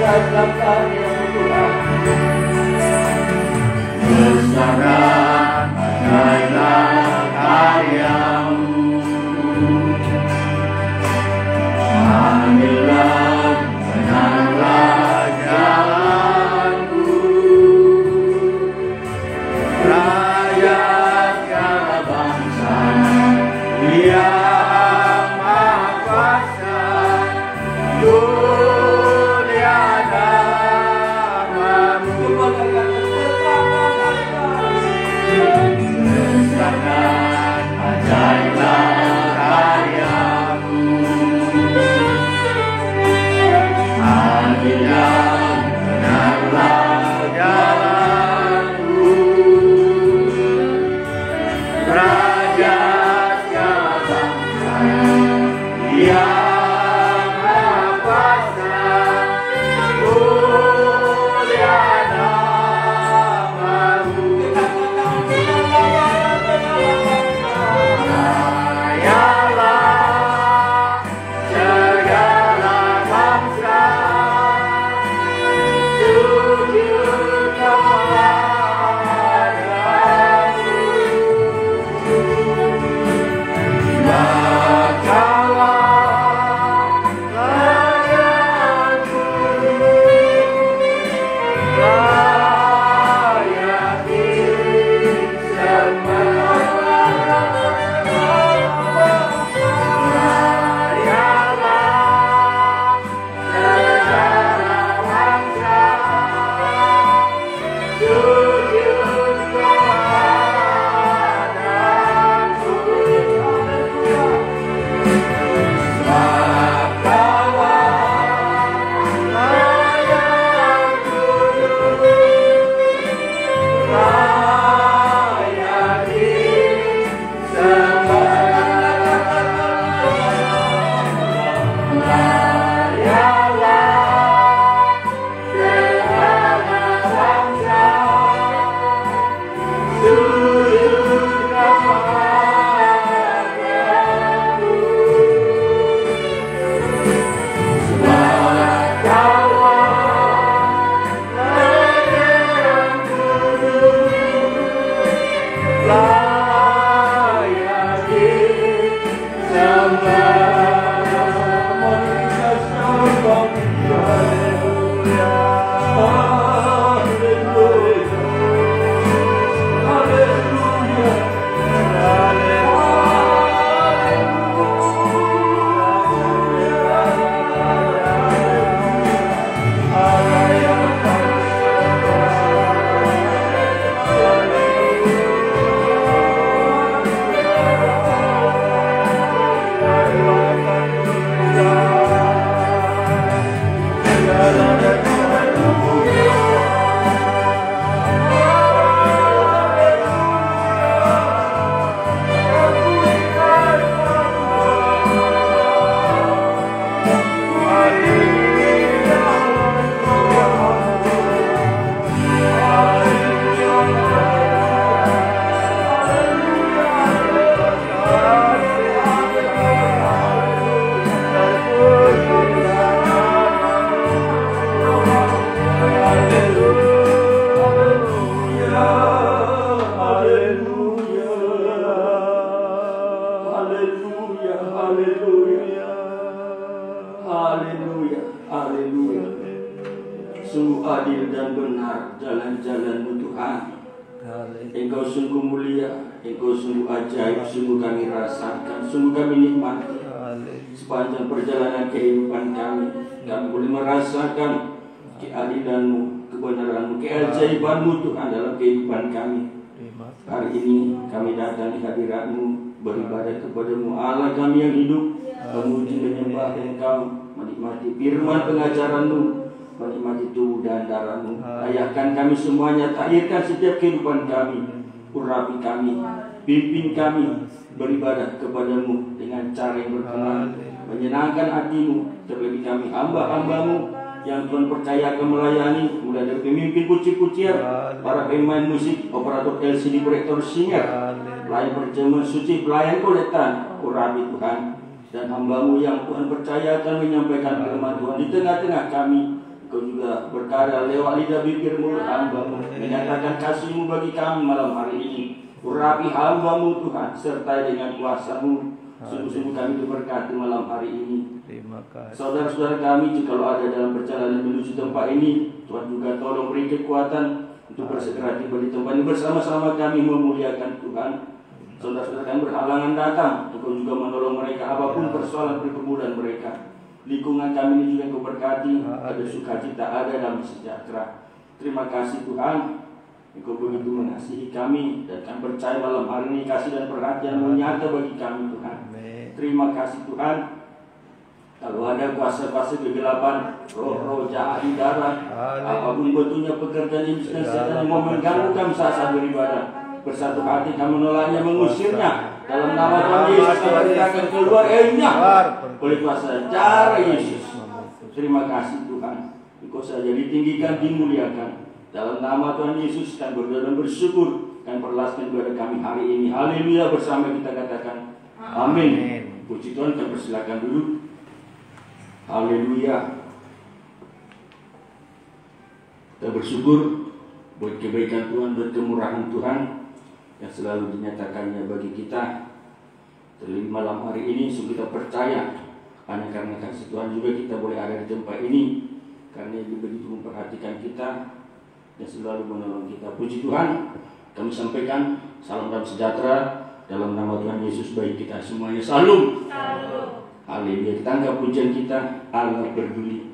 dalam karya-Mu Tuhan. Besarlah ajaiblah karya-Mu, ambillah benarlah jalan-Mu, rakyat segala bangsa yang maha kuasa, dunia namamu. Besarkan ajaiblah karya-Mu, ambillah benarlah jalan-Mu, raja segala bangsa yang maha kuasa, mulia namamu. Rayalah segala bangsa, sujud kepadamu. Bakalah layan layak disembah. Rayalah segala bangsa, sujud kepadamu. Bakalah layak layak disembah. Rayalah segala bangsa, sujud kepadamu. Bakalah layan layak disembah. Haleluya. Sungguh adil dan benar jalan-jalan-Mu Tuhan. Engkau sungguh mulia, Engkau sungguh ajaib, sungguh kami rasakan, sungguh kami nikmati. Sepanjang perjalanan kehidupan kami, kami boleh merasakan keadilan-Mu, kebenaran-Mu, keajaiban-Mu Tuhan dalam kehidupan kami. Hari ini kami datang di hadirat-Mu, beribadah kepada-Mu, Allah kami yang hidup, memuji menyembah Engkau, menikmati firman pengajaran-Mu, menikmati tubuh dan darah-Mu. Ayahkan kami semuanya, tahirkan setiap kehidupan kami, urapi kami, pimpin kami beribadah kepada-Mu dengan cara yang berkenan, menyenangkan hati-Mu. Terlebih kami hamba-hamba-Mu yang Tuhan percayakan melayani, mulai dari pemimpin puji-pujian, para pemain musik, operator LCD, proyektor singer, pelayan perjamuan suci, pelayan koletan, urapi Tuhan. Dan hamba-Mu yang Tuhan percayakan menyampaikan firman Tuhan di tengah-tengah kami, Engkau juga berkarya lewat lidah bibir mulut hamba-Mu, menyatakan kasih-Mu bagi kami malam hari ini. Urapi hamba-Mu Tuhan, sertai dengan kuasa-Mu. Sungguh-sungguh kami diberkati malam hari ini. Terima kasih. Saudara-saudara kami jika ada dalam perjalanan menuju tempat ini, Tuhan juga tolong beri kekuatan untuk bersegera tiba di tempat ini bersama-sama kami memuliakan Tuhan. Saudara-saudara kami berhalangan datang, Engkau juga menolong mereka apapun persoalan pergumulan mereka. Lingkungan kami ini juga Engkau berkati, ada sukacita, ada damai sejahtera. Terima kasih Tuhan, Engkau begitu mengasihi kami dan kami percaya malam hari ini kasih dan perhatian-Mu nyata bagi kami Tuhan. Terima kasih Tuhan. Kalau ada kuasa-kuasa kegelapan, roh-roh jahat di darat, apapun bentuknya pekerjaan iblis dan setan yang mau mengganggu kami saat beribadah, bersatu hati kami menolaknya, mengusirnya. Dalam nama Tuhan Yesus kami akan keluar oleh kuasa darah Yesus. Terima kasih Tuhan. Engkau saja ditinggikan, dimuliakan. Dalam nama Tuhan Yesus kami berdoa dan bersyukur dan perlaskan kepada kami hari ini. Haleluya, bersama kita katakan amin. Puji Tuhan, kita persilakan dulu. Haleluya. Kita bersyukur buat kebaikan Tuhan, buat kemurahan Tuhan yang selalu dinyatakannya bagi kita. Terlebih malam hari ini kita percaya hanya karena kasih Tuhan juga kita boleh ada di tempat ini, karena Dia begitu memperhatikan kita dan selalu menolong kita. Puji Tuhan. Kami sampaikan salam damai sejahtera dalam nama Tuhan Yesus bagi kita semuanya. Salam. Haleluya. Kita angkat pujian kita, Allah peduli.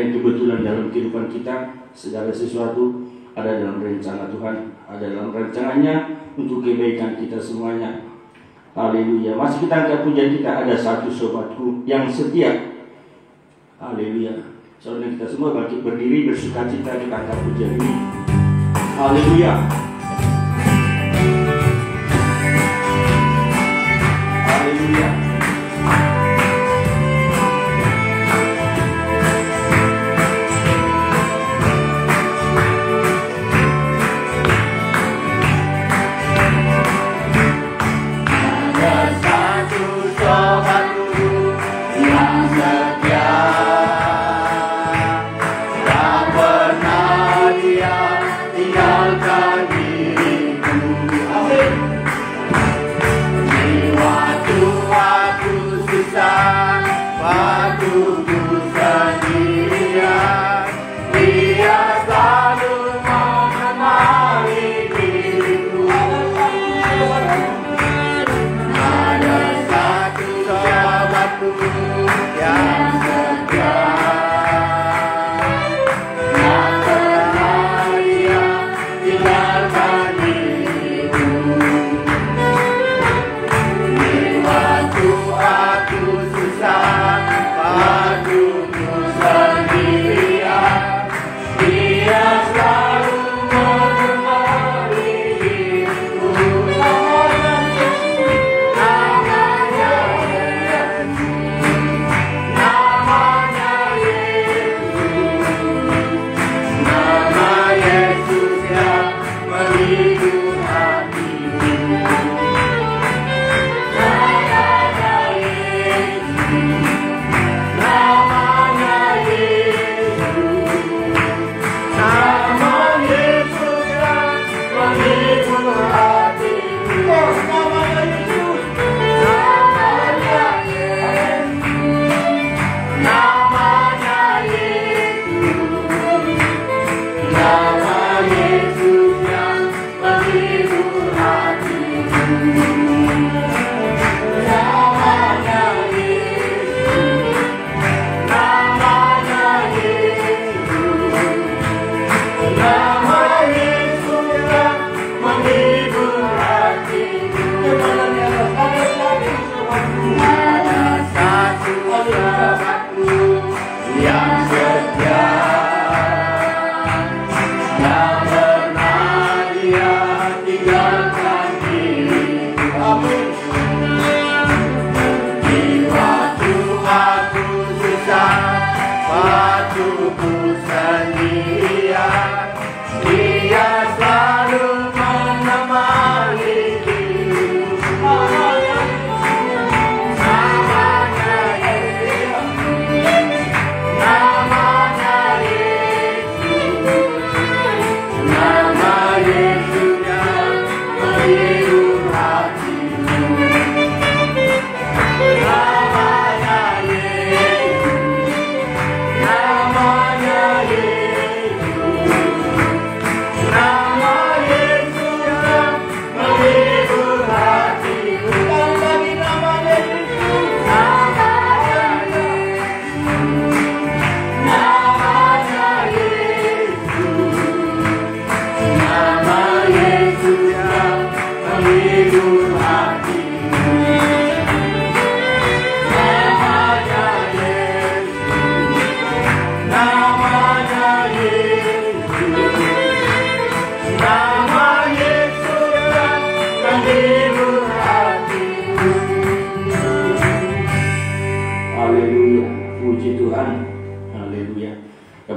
yang kebetulan dalam kehidupan kita. Segala sesuatu ada dalam rencana Tuhan, ada dalam rencananya untuk kebaikan kita semuanya. Haleluya. Masih kita angkat pujian kita, ada satu sobatku yang setia. Haleluya. Saudara kita semua bangkit berdiri bersukacita kita angkat pujian ini. Haleluya. Haleluya.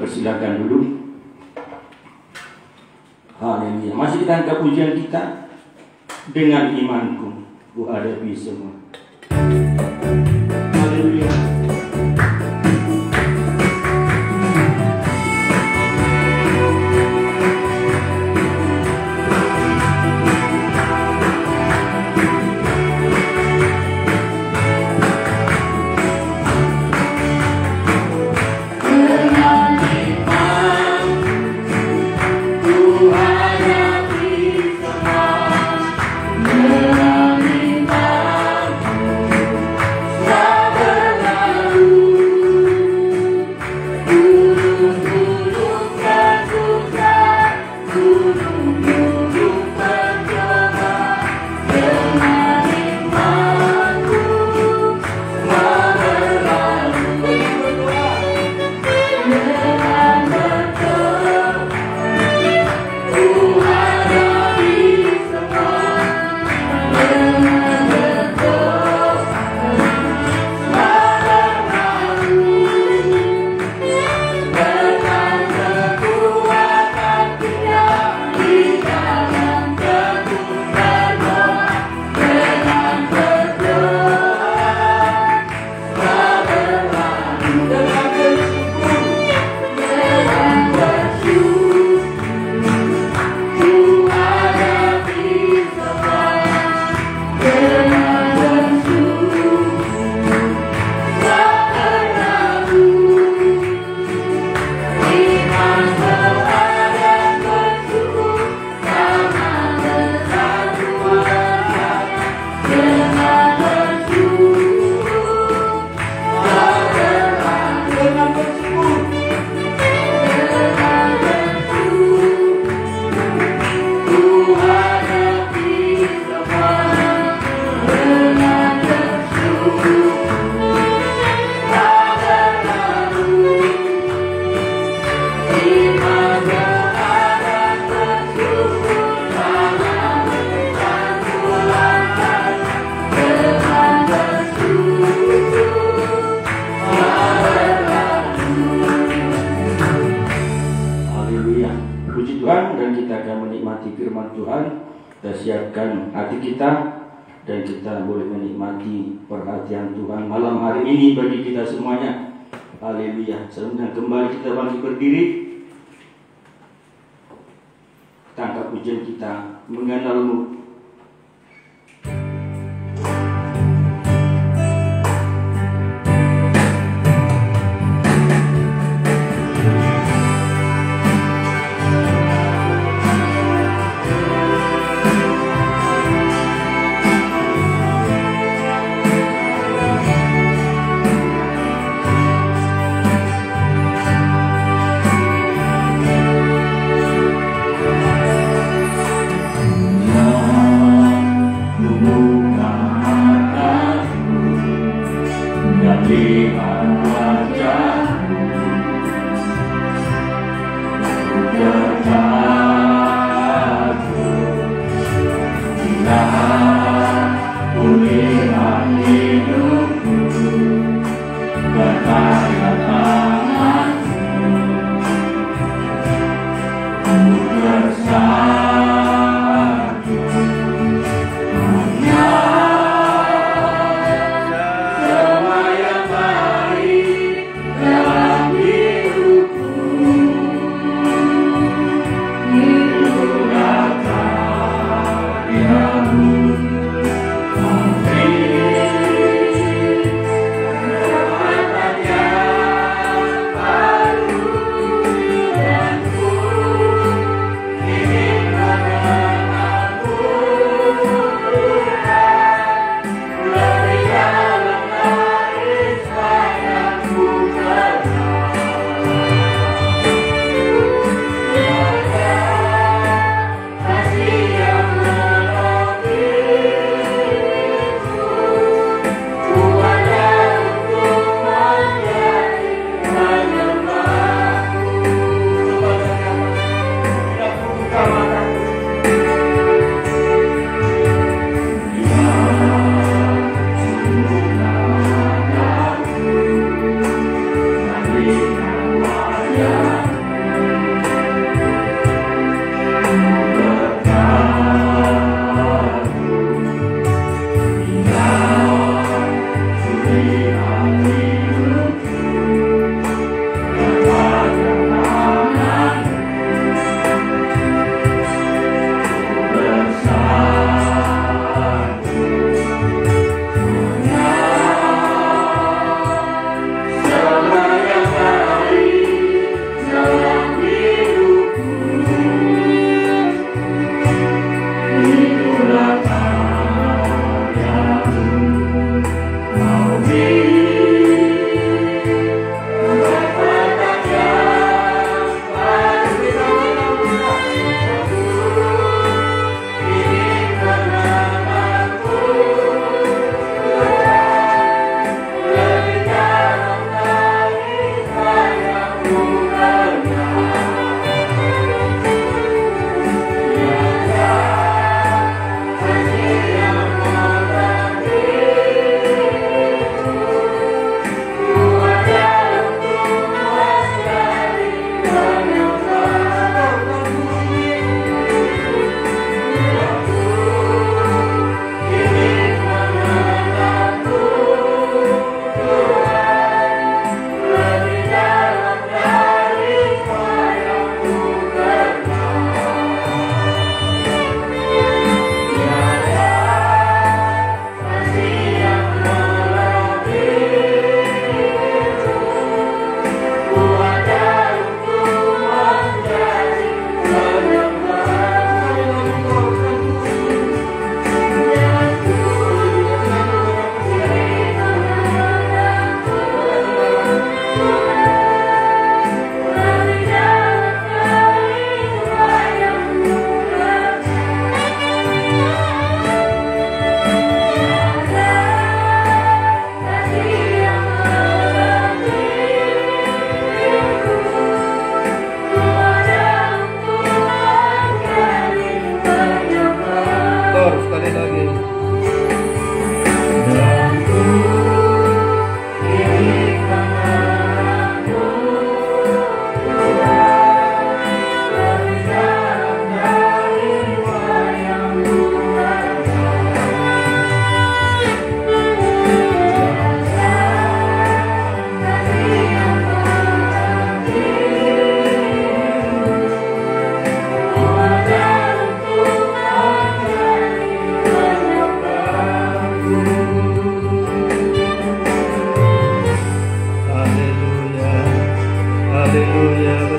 Persilakan dulu. Haleluya. Masih kita angkat pujian kita. Dengan imanku ku hadapi semua. Haleluya. Puji Tuhan, dan kita akan menikmati firman Tuhan. Kita siapkan hati kita dan kita boleh menikmati perhatian Tuhan malam hari ini bagi kita semuanya. Haleluya. Sebelum kembali kita bangkit berdiri, tangkap pujian kita, mengenalmu. Ya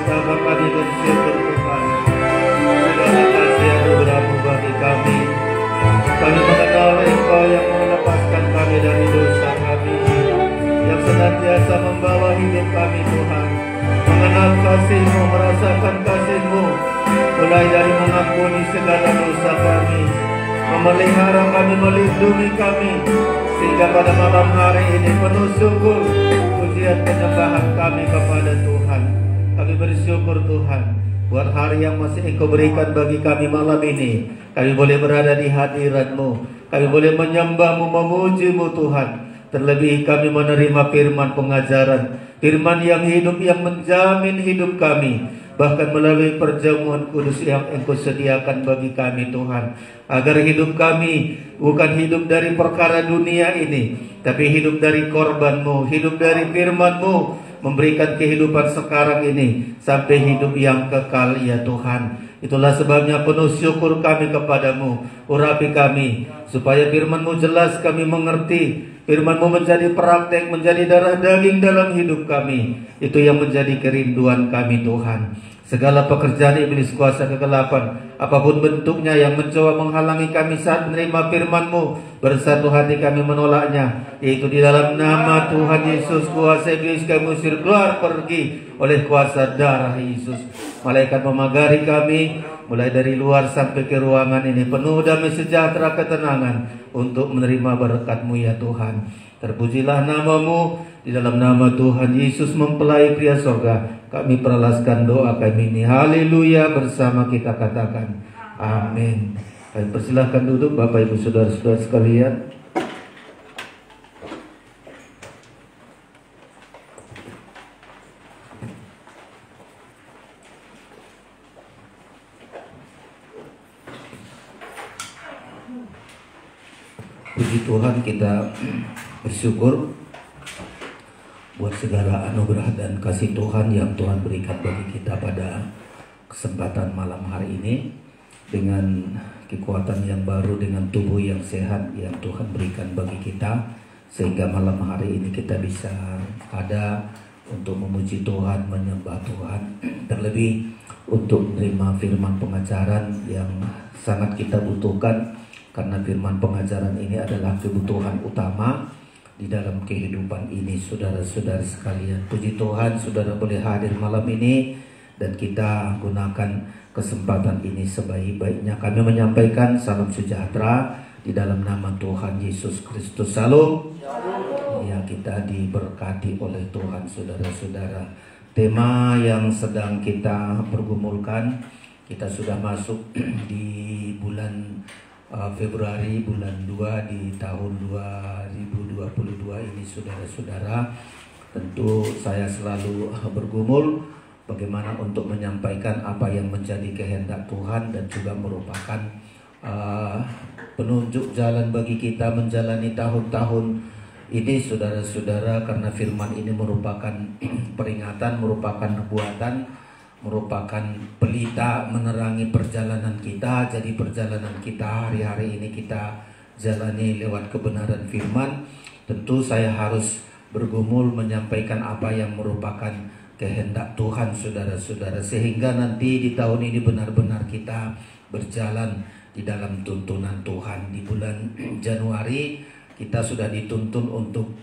kita Bapa di bersyukur Tuhan. Segala kasih anugerah-Mu bagi kami. Kami mengenal Engkau yang melepaskan kami dari dosa kami, yang senantiasa membawa hidup kami Tuhan. Mengenal kasih-Mu, merasakan kasih-Mu, mulai dari mengampuni segala dosa kami, memelihara kami, melindungi kami, sehingga pada malam hari ini penuh syukur, pujian penyembahan kami kepada Tuhan. Kami bersyukur Tuhan buat hari yang masih Engkau berikan bagi kami malam ini. Kami boleh berada di hadirat-Mu, kami boleh menyembah-Mu, memuji-Mu Tuhan. Terlebih kami menerima firman pengajaran, firman yang hidup, yang menjamin hidup kami, bahkan melalui perjamuan kudus yang Engkau sediakan bagi kami Tuhan, agar hidup kami bukan hidup dari perkara dunia ini, tapi hidup dari korban-Mu, hidup dari firman-Mu, memberikan kehidupan sekarang ini sampai hidup yang kekal ya Tuhan. Itulah sebabnya penuh syukur kami kepadamu. Urapi kami supaya firman-Mu jelas kami mengerti, firman-Mu menjadi praktek, menjadi darah daging dalam hidup kami. Itu yang menjadi kerinduan kami Tuhan. Segala pekerjaan iblis kuasa kegelapan, apapun bentuknya yang mencoba menghalangi kami saat menerima firman-Mu, bersatu hati kami menolaknya, yaitu di dalam nama Tuhan Yesus. Kuasa iblis kami usir keluar pergi oleh kuasa darah Yesus. Malaikat memagari kami mulai dari luar sampai ke ruangan ini, penuh damai sejahtera ketenangan untuk menerima berkat-Mu ya Tuhan. Terpujilah nama-Mu. Di dalam nama Tuhan Yesus mempelai pria sorga, kami peralaskan doa kami ini. Haleluya, bersama kita katakan amin. Kami persilahkan duduk Bapak Ibu Saudara-saudara sekalian. Puji Tuhan, kita bersyukur buat segala anugerah dan kasih Tuhan yang Tuhan berikan bagi kita pada kesempatan malam hari ini, dengan kekuatan yang baru, dengan tubuh yang sehat yang Tuhan berikan bagi kita, sehingga malam hari ini kita bisa ada untuk memuji Tuhan, menyembah Tuhan, terlebih untuk menerima firman pengajaran yang sangat kita butuhkan, karena firman pengajaran ini adalah kebutuhan utama di dalam kehidupan ini, saudara-saudara sekalian. Puji Tuhan, saudara boleh hadir malam ini, dan kita gunakan kesempatan ini sebaik-baiknya. Kami menyampaikan salam sejahtera di dalam nama Tuhan Yesus Kristus. Salam. Ya, kita diberkati oleh Tuhan, saudara-saudara. Tema yang sedang kita pergumulkan, kita sudah masuk di bulan Februari, bulan 2 di tahun 2022 ini, saudara-saudara. Tentu saya selalu bergumul bagaimana untuk menyampaikan apa yang menjadi kehendak Tuhan, dan juga merupakan penunjuk jalan bagi kita menjalani tahun-tahun ini, saudara-saudara, karena firman ini merupakan peringatan, merupakan nubuatan, merupakan pelita menerangi perjalanan kita. Jadi perjalanan kita hari-hari ini kita jalani lewat kebenaran firman. Tentu saya harus bergumul menyampaikan apa yang merupakan kehendak Tuhan, saudara-saudara, sehingga nanti di tahun ini benar-benar kita berjalan di dalam tuntunan Tuhan. Di bulan Januari kita sudah dituntun untuk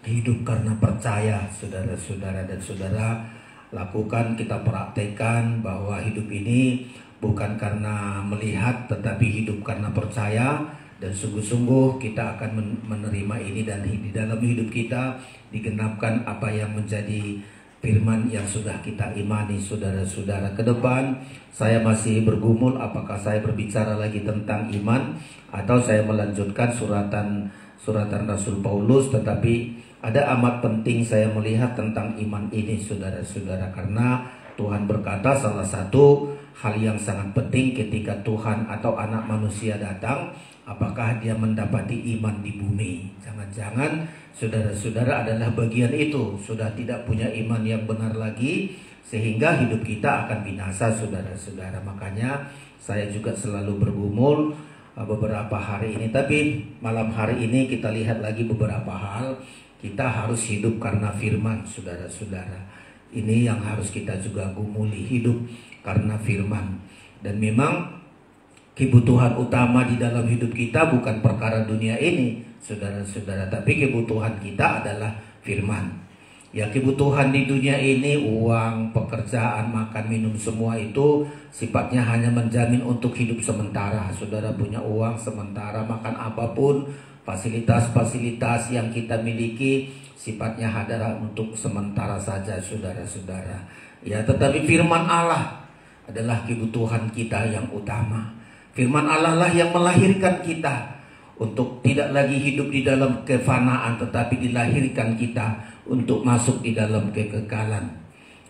hidup karena percaya, saudara-saudara, dan saudara lakukan, kita praktekkan bahwa hidup ini bukan karena melihat, tetapi hidup karena percaya, dan sungguh-sungguh kita akan menerima ini, dan di dalam hidup kita digenapkan apa yang menjadi firman yang sudah kita imani, saudara-saudara. Ke depan saya masih bergumul apakah saya berbicara lagi tentang iman atau saya melanjutkan suratan Rasul Paulus, tetapi ada amat penting saya melihat tentang iman ini, saudara-saudara, karena Tuhan berkata salah satu hal yang sangat penting ketika Tuhan atau anak manusia datang, apakah dia mendapati iman di bumi. Jangan-jangan saudara-saudara adalah bagian itu, sudah tidak punya iman yang benar lagi, sehingga hidup kita akan binasa, saudara-saudara. Makanya saya juga selalu bergumul beberapa hari ini, tapi malam hari ini kita lihat lagi beberapa hal. Kita harus hidup karena firman, saudara-saudara. Ini yang harus kita juga gumuli, hidup karena firman. Dan memang kebutuhan utama di dalam hidup kita bukan perkara dunia ini, saudara-saudara, tapi kebutuhan kita adalah firman. Ya, kebutuhan di dunia ini, uang, pekerjaan, makan, minum, semua itu sifatnya hanya menjamin untuk hidup sementara. Saudara punya uang sementara, makan apapun, fasilitas-fasilitas yang kita miliki sifatnya adalah untuk sementara saja, saudara-saudara. Ya, tetapi firman Allah adalah kebutuhan kita yang utama. Firman Allah lah yang melahirkan kita untuk tidak lagi hidup di dalam kefanaan, tetapi dilahirkan kita untuk masuk di dalam kekekalan.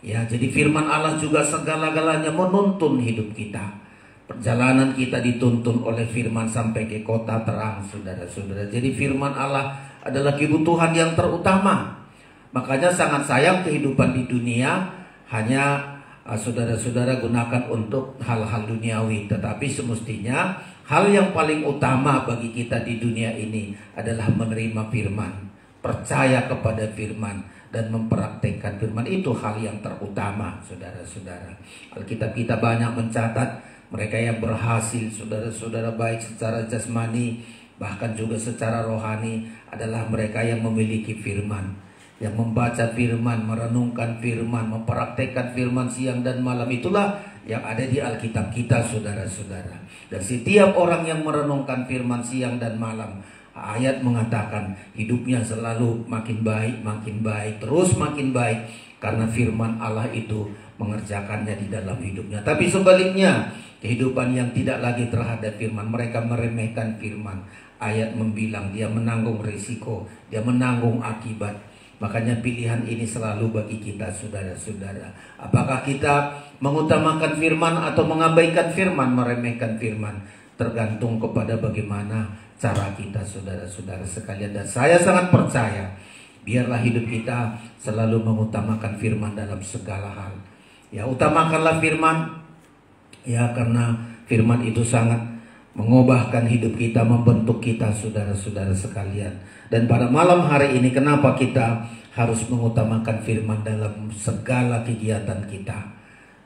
Ya, jadi firman Allah juga segala-galanya menuntun hidup kita. Perjalanan kita dituntun oleh firman sampai ke kota terang, saudara-saudara. Jadi firman Allah adalah kebutuhan yang terutama. Makanya sangat sayang kehidupan di dunia hanya saudara-saudara gunakan untuk hal-hal duniawi. Tetapi semestinya hal yang paling utama bagi kita di dunia ini adalah menerima firman, percaya kepada firman, dan mempraktekkan firman. Itu hal yang terutama, saudara-saudara. Alkitab kita banyak mencatat mereka yang berhasil, saudara-saudara, baik secara jasmani bahkan juga secara rohani, adalah mereka yang memiliki firman, yang membaca firman, merenungkan firman, mempraktekkan firman siang dan malam. Itulah yang ada di Alkitab kita, saudara-saudara. Dan setiap orang yang merenungkan firman siang dan malam, ayat mengatakan hidupnya selalu makin baik, terus makin baik, karena firman Allah itu mengerjakannya di dalam hidupnya. Tapi sebaliknya, kehidupan yang tidak lagi terhadap firman, mereka meremehkan firman. Ayat membilang dia menanggung risiko, dia menanggung akibat. Makanya pilihan ini selalu bagi kita, saudara-saudara. Apakah kita mengutamakan firman atau mengabaikan firman, meremehkan firman? Tergantung kepada bagaimana cara kita, saudara-saudara sekalian. Dan saya sangat percaya, biarlah hidup kita selalu mengutamakan firman dalam segala hal. Ya, utamakanlah firman. Ya, karena firman itu sangat mengubahkan hidup kita, membentuk kita, saudara-saudara sekalian. Dan pada malam hari ini, kenapa kita harus mengutamakan firman dalam segala kegiatan kita?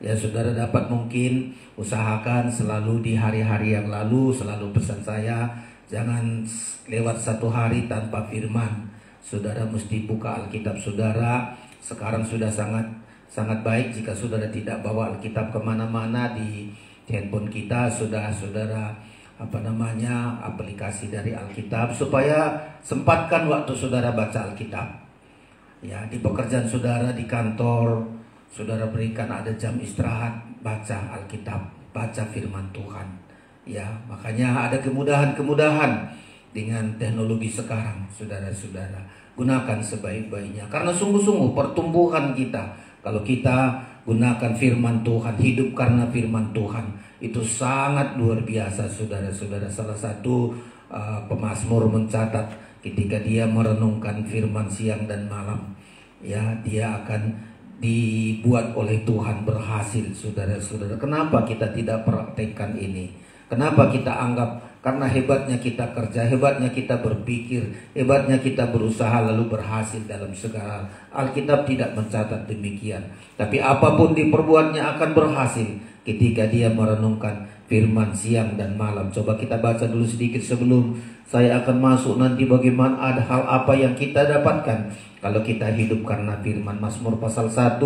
Ya, saudara dapat mungkin usahakan selalu di hari-hari yang lalu, selalu pesan saya, jangan lewat satu hari tanpa firman. Saudara mesti buka Alkitab saudara. Sekarang sudah sangat baik jika saudara tidak bawa Alkitab kemana-mana, di handphone kita sudah saudara aplikasi dari Alkitab, supaya sempatkan waktu saudara baca Alkitab. Ya, di pekerjaan saudara, di kantor saudara berikan ada jam istirahat, baca Alkitab, baca firman Tuhan. Ya, makanya ada kemudahan-kemudahan dengan teknologi sekarang, saudara-saudara. Gunakan sebaik-baiknya, karena sungguh-sungguh pertumbuhan kita, kalau kita gunakan firman Tuhan, hidup karena firman Tuhan, itu sangat luar biasa, saudara-saudara. Salah satu pemazmur mencatat ketika dia merenungkan firman siang dan malam, ya, dia akan dibuat oleh Tuhan berhasil, saudara-saudara. Kenapa kita tidak praktekkan ini? Kenapa kita anggap karena hebatnya kita kerja, hebatnya kita berpikir, hebatnya kita berusaha lalu berhasil dalam segala hal? Alkitab tidak mencatat demikian. Tapi apapun diperbuatnya akan berhasil ketika dia merenungkan firman siang dan malam. Coba kita baca dulu sedikit sebelum saya akan masuk nanti bagaimana ada hal apa yang kita dapatkan kalau kita hidup karena firman. Mazmur pasal 1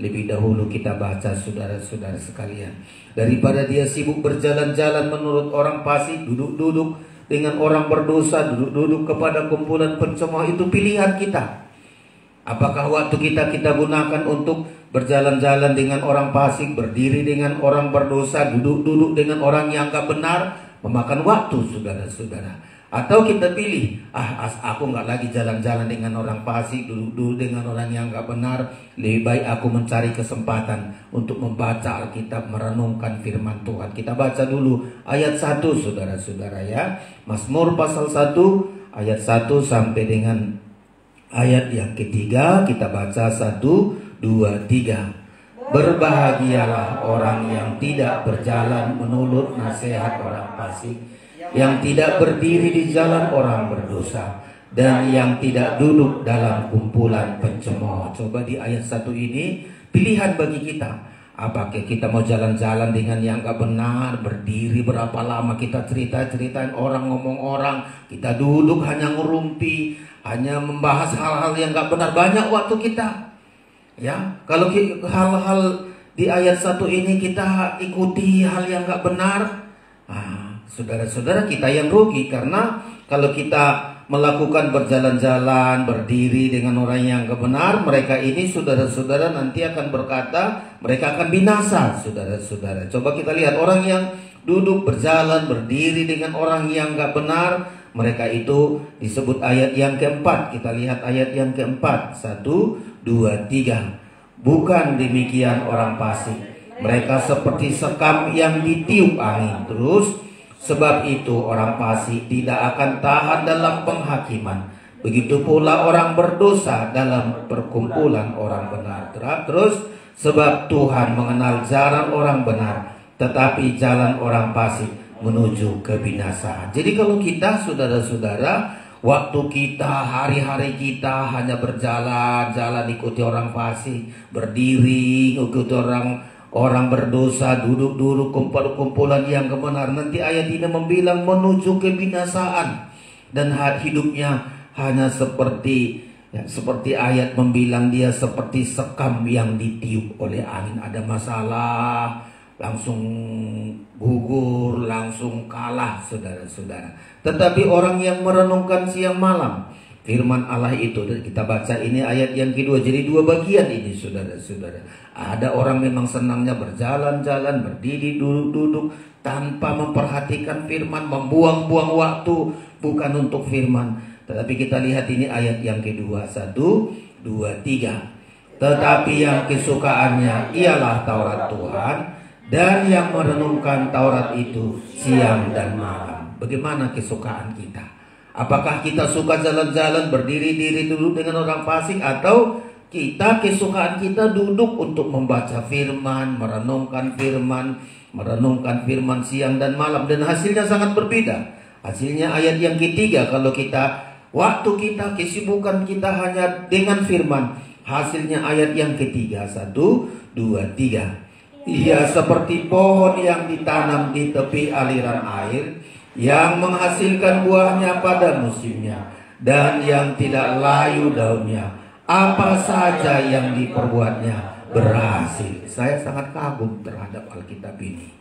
lebih dahulu kita baca, saudara-saudara sekalian. Daripada dia sibuk berjalan-jalan menurut orang fasik, duduk-duduk dengan orang berdosa, duduk-duduk kepada kumpulan pencemooh, itu pilihan kita. Apakah waktu kita gunakan untuk berjalan-jalan dengan orang fasik, berdiri dengan orang berdosa, duduk-duduk dengan orang yang gak benar, memakan waktu, saudara-saudara? Atau kita pilih, aku gak lagi jalan-jalan dengan orang fasik, duduk-duduk dengan orang yang gak benar, lebih baik aku mencari kesempatan untuk membaca Alkitab, merenungkan firman Tuhan. Kita baca dulu ayat 1, saudara-saudara, ya. Mazmur pasal 1 ayat 1 sampai dengan ayat yang ketiga. Kita baca 1, 2, 3. Berbahagialah orang yang tidak berjalan menurut nasihat orang fasik, yang tidak berdiri di jalan orang berdosa, dan yang tidak duduk dalam kumpulan pencemooh. Coba di ayat 1 ini pilihan bagi kita. Apakah kita mau jalan-jalan dengan yang gak benar, berdiri berapa lama kita cerita-ceritain orang, ngomong orang, kita duduk hanya ngerumpi, hanya membahas hal-hal yang gak benar, banyak waktu kita. Ya, kalau hal-hal di ayat 1 ini kita ikuti hal yang gak benar, saudara-saudara kita yang rugi. Karena kalau kita melakukan berjalan-jalan, berdiri dengan orang yang gak benar, mereka ini saudara-saudara nanti akan berkata mereka akan binasa, saudara-saudara. Coba kita lihat orang yang duduk, berjalan, berdiri dengan orang yang gak benar, mereka itu disebut ayat yang keempat. Kita lihat ayat yang keempat, 1, 2, 3. Bukan demikian orang fasik, mereka seperti sekam yang ditiup angin. Terus, sebab itu orang fasik tidak akan tahan dalam penghakiman. Begitu pula orang berdosa dalam perkumpulan orang benar. Terus, sebab Tuhan mengenal jalan orang benar, tetapi jalan orang fasik menuju kebinasaan. Jadi kalau kita, saudara-saudara, waktu kita, hari-hari kita hanya berjalan-jalan ikuti orang fasik, berdiri ikuti orang berdosa, duduk-duduk kumpulan yang kebenar, nanti ayat ini membilang menuju kebinasaan. Dan hidupnya hanya seperti ayat membilang dia seperti sekam yang ditiup oleh angin. Ada masalah, langsung gugur, langsung kalah, saudara-saudara. Tetapi orang yang merenungkan siang malam firman Allah itu, dan kita baca ini ayat yang kedua, jadi dua bagian ini, saudara-saudara. Ada orang memang senangnya berjalan-jalan, berdiri, duduk-duduk tanpa memperhatikan firman, membuang-buang waktu bukan untuk firman. Tetapi kita lihat ini ayat yang kedua, 1, 2, 3. Tetapi yang kesukaannya ialah Taurat Tuhan, dan yang merenungkan Taurat itu siang dan malam. Bagaimana kesukaan kita? Apakah kita suka jalan-jalan, berdiri-diri duduk dengan orang fasik, atau kita kesukaan kita duduk untuk membaca firman, merenungkan firman siang dan malam, dan hasilnya sangat berbeda. Hasilnya ayat yang ketiga, kalau waktu kita, kesibukan kita hanya dengan firman, hasilnya ayat yang ketiga, 1, 2, 3. Ia seperti pohon yang ditanam di tepi aliran air, yang menghasilkan buahnya pada musimnya, dan yang tidak layu daunnya. Apa saja yang diperbuatnya berhasil. Saya sangat kagum terhadap Alkitab ini.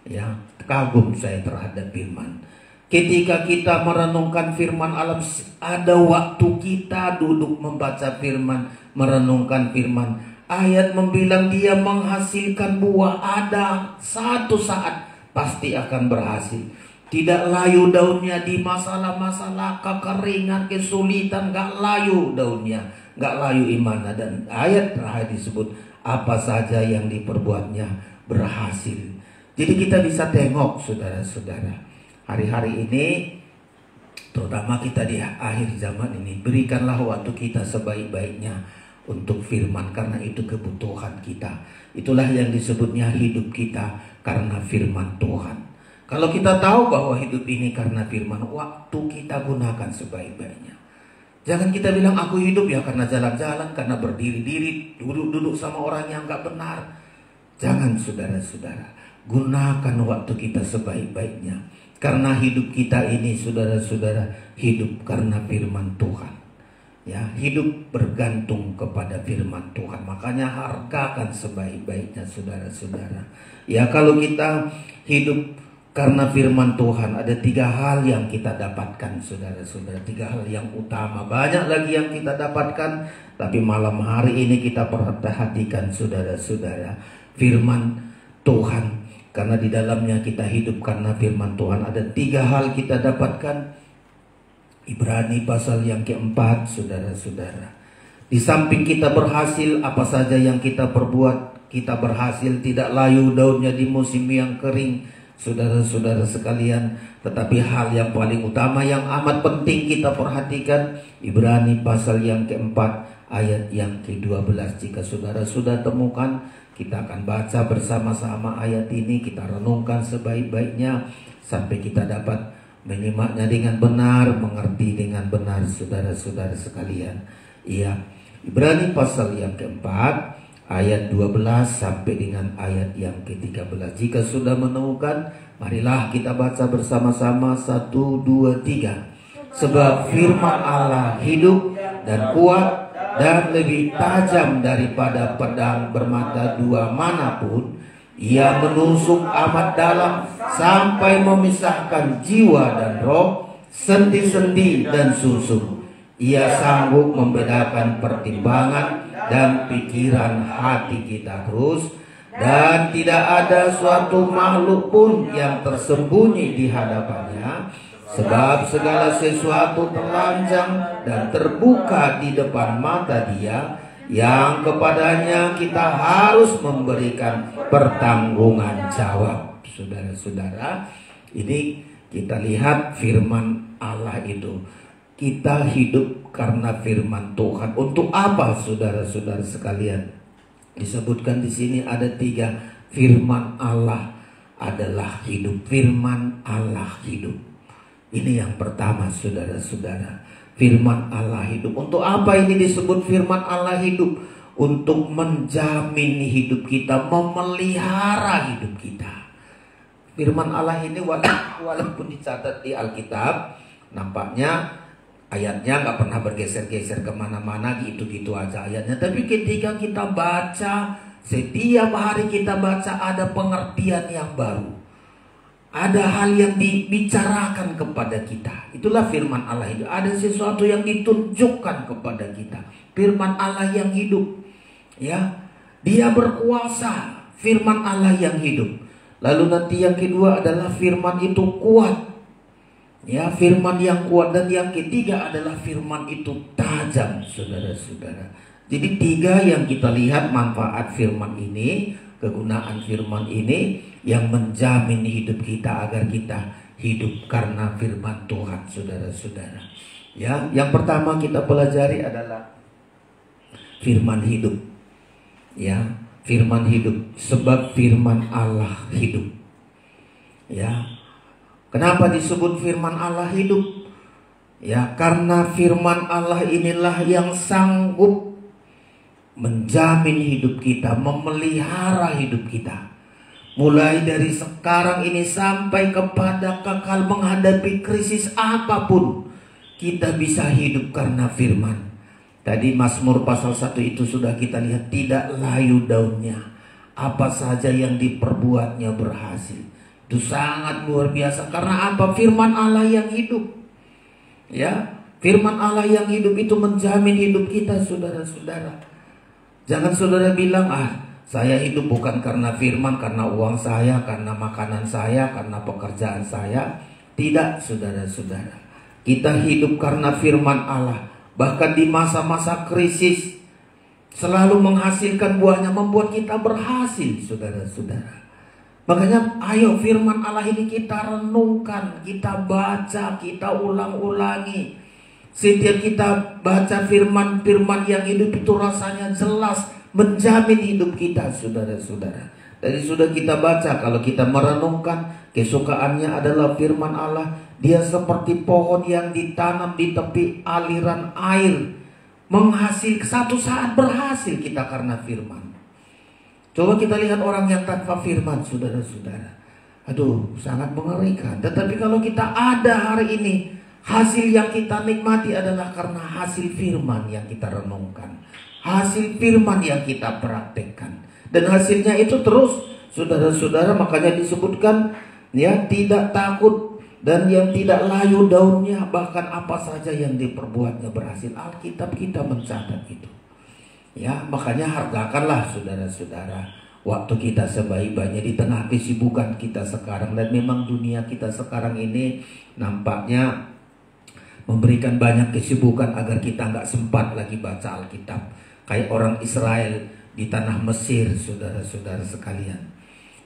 Ya, kagum saya terhadap firman. Ketika kita merenungkan firman Allah, ada waktu kita duduk membaca firman, merenungkan firman. Ayat membilang dia menghasilkan buah, ada satu saat pasti akan berhasil. Tidak layu daunnya di masalah-masalah, kekeringan, kesulitan, gak layu daunnya, gak layu imannya. Dan ayat terakhir disebut apa saja yang diperbuatnya berhasil. Jadi kita bisa tengok, saudara-saudara, hari-hari ini, terutama kita di akhir zaman ini, berikanlah waktu kita sebaik-baiknya untuk firman, karena itu kebutuhan kita. Itulah yang disebutnya hidup kita karena firman Tuhan. Kalau kita tahu bahwa hidup ini karena firman, waktu kita gunakan sebaik-baiknya. Jangan kita bilang aku hidup ya karena jalan-jalan, karena berdiri-diri, duduk-duduk sama orang yang gak benar. Jangan, saudara-saudara. Gunakan waktu kita sebaik-baiknya. Karena hidup kita ini, saudara-saudara, hidup karena firman Tuhan. Ya, hidup bergantung kepada firman Tuhan. Makanya hargakan sebaik-baiknya, saudara-saudara. Ya, kalau kita hidup karena firman Tuhan, ada 3 hal yang kita dapatkan, saudara-saudara. 3 hal yang utama. Banyak lagi yang kita dapatkan, tapi malam hari ini kita perhatikan, saudara-saudara, firman Tuhan. Karena di dalamnya kita hidup karena firman Tuhan. Ada 3 hal kita dapatkan. Ibrani pasal yang keempat, saudara-saudara. Di samping kita berhasil, apa saja yang kita perbuat, kita berhasil, tidak layu daunnya di musim yang kering, saudara-saudara sekalian. Tetapi hal yang paling utama, yang amat penting kita perhatikan, Ibrani pasal yang keempat, ayat yang ke-12. Jika saudara sudah temukan, kita akan baca bersama-sama ayat ini, kita renungkan sebaik-baiknya sampai kita dapat menyimaknya dengan benar, mengerti dengan benar, saudara-saudara sekalian. Iya, Ibrani pasal yang keempat, ayat 12 sampai dengan ayat yang ke-13. Jika sudah menemukan, marilah kita baca bersama-sama. 1, 2, 3. Sebab firman Allah hidup dan kuat dan lebih tajam daripada pedang bermata dua manapun. Ia menusuk amat dalam sampai memisahkan jiwa dan roh, sendi-sendi dan susu. Ia sanggup membedakan pertimbangan dan pikiran hati kita terus. Dan tidak ada suatu makhluk pun yang tersembunyi di hadapannya. Sebab segala sesuatu telanjang dan terbuka di depan mata Dia, yang kepadanya kita harus memberikan pertanggungan jawab. Saudara-saudara, ini kita lihat firman Allah itu. Kita hidup karena firman Tuhan. Untuk apa, saudara-saudara sekalian? Disebutkan di sini ada 3. Firman Allah adalah hidup. Firman Allah hidup. Ini yang pertama, saudara-saudara. Firman Allah hidup. Untuk apa ini disebut firman Allah hidup? Untuk menjamin hidup kita, memelihara hidup kita. Firman Allah ini walaupun dicatat di Alkitab, nampaknya ayatnya nggak pernah bergeser-geser kemana-mana, gitu-gitu aja ayatnya. Tapi ketika kita baca, setiap hari kita baca, ada pengertian yang baru. Ada hal yang dibicarakan kepada kita. Itulah firman Allah itu. Ada sesuatu yang ditunjukkan kepada kita. Firman Allah yang hidup. Ya, Dia berkuasa. Firman Allah yang hidup. Lalu nanti yang kedua adalah firman itu kuat. Ya, firman yang kuat. Dan yang ketiga adalah firman itu tajam, saudara-saudara. Jadi 3 yang kita lihat manfaat firman ini, kegunaan firman ini yang menjamin hidup kita agar kita hidup karena firman Tuhan, saudara-saudara. Ya, yang pertama kita pelajari adalah firman hidup. Ya, firman hidup, sebab firman Allah hidup. Ya. Kenapa disebut firman Allah hidup? Ya, karena firman Allah inilah yang sanggup menjamin hidup kita, memelihara hidup kita. Mulai dari sekarang ini sampai kepada kekal menghadapi krisis apapun, kita bisa hidup karena firman. Tadi Mazmur pasal 1 itu sudah kita lihat, tidak layu daunnya, apa saja yang diperbuatnya berhasil. Itu sangat luar biasa. Karena apa? Firman Allah yang hidup. Ya, firman Allah yang hidup itu menjamin hidup kita, saudara-saudara. Jangan saudara bilang, saya hidup bukan karena firman, karena uang saya, karena makanan saya, karena pekerjaan saya. Tidak, saudara-saudara. Kita hidup karena firman Allah. Bahkan di masa-masa krisis selalu menghasilkan buahnya, membuat kita berhasil, saudara-saudara. Makanya ayo firman Allah ini kita renungkan, kita baca, kita ulang-ulangi. Setiap kita baca firman-firman yang hidup itu rasanya jelas menjamin hidup kita, saudara-saudara. Tadi sudah kita baca, kalau kita merenungkan, kesukaannya adalah firman Allah. Dia seperti pohon yang ditanam di tepi aliran air, menghasil, satu saat berhasil kita karena firman. Coba kita lihat orang yang tanpa firman, saudara-saudara. Aduh, sangat mengerikan. Tetapi kalau kita ada hari ini, hasil yang kita nikmati adalah karena hasil firman yang kita renungkan, hasil firman yang kita praktekkan. Dan hasilnya itu terus, saudara-saudara. Makanya disebutkan, ya, tidak takut dan yang tidak layu daunnya, bahkan apa saja yang diperbuatnya berhasil. Alkitab kita mencatat itu. Ya, makanya hargakanlah, saudara-saudara, waktu kita sebaik-baiknya di tengah kesibukan kita sekarang. Dan memang dunia kita sekarang ini nampaknya memberikan banyak kesibukan agar kita nggak sempat lagi baca Alkitab. Kayak orang Israel di tanah Mesir, saudara-saudara sekalian.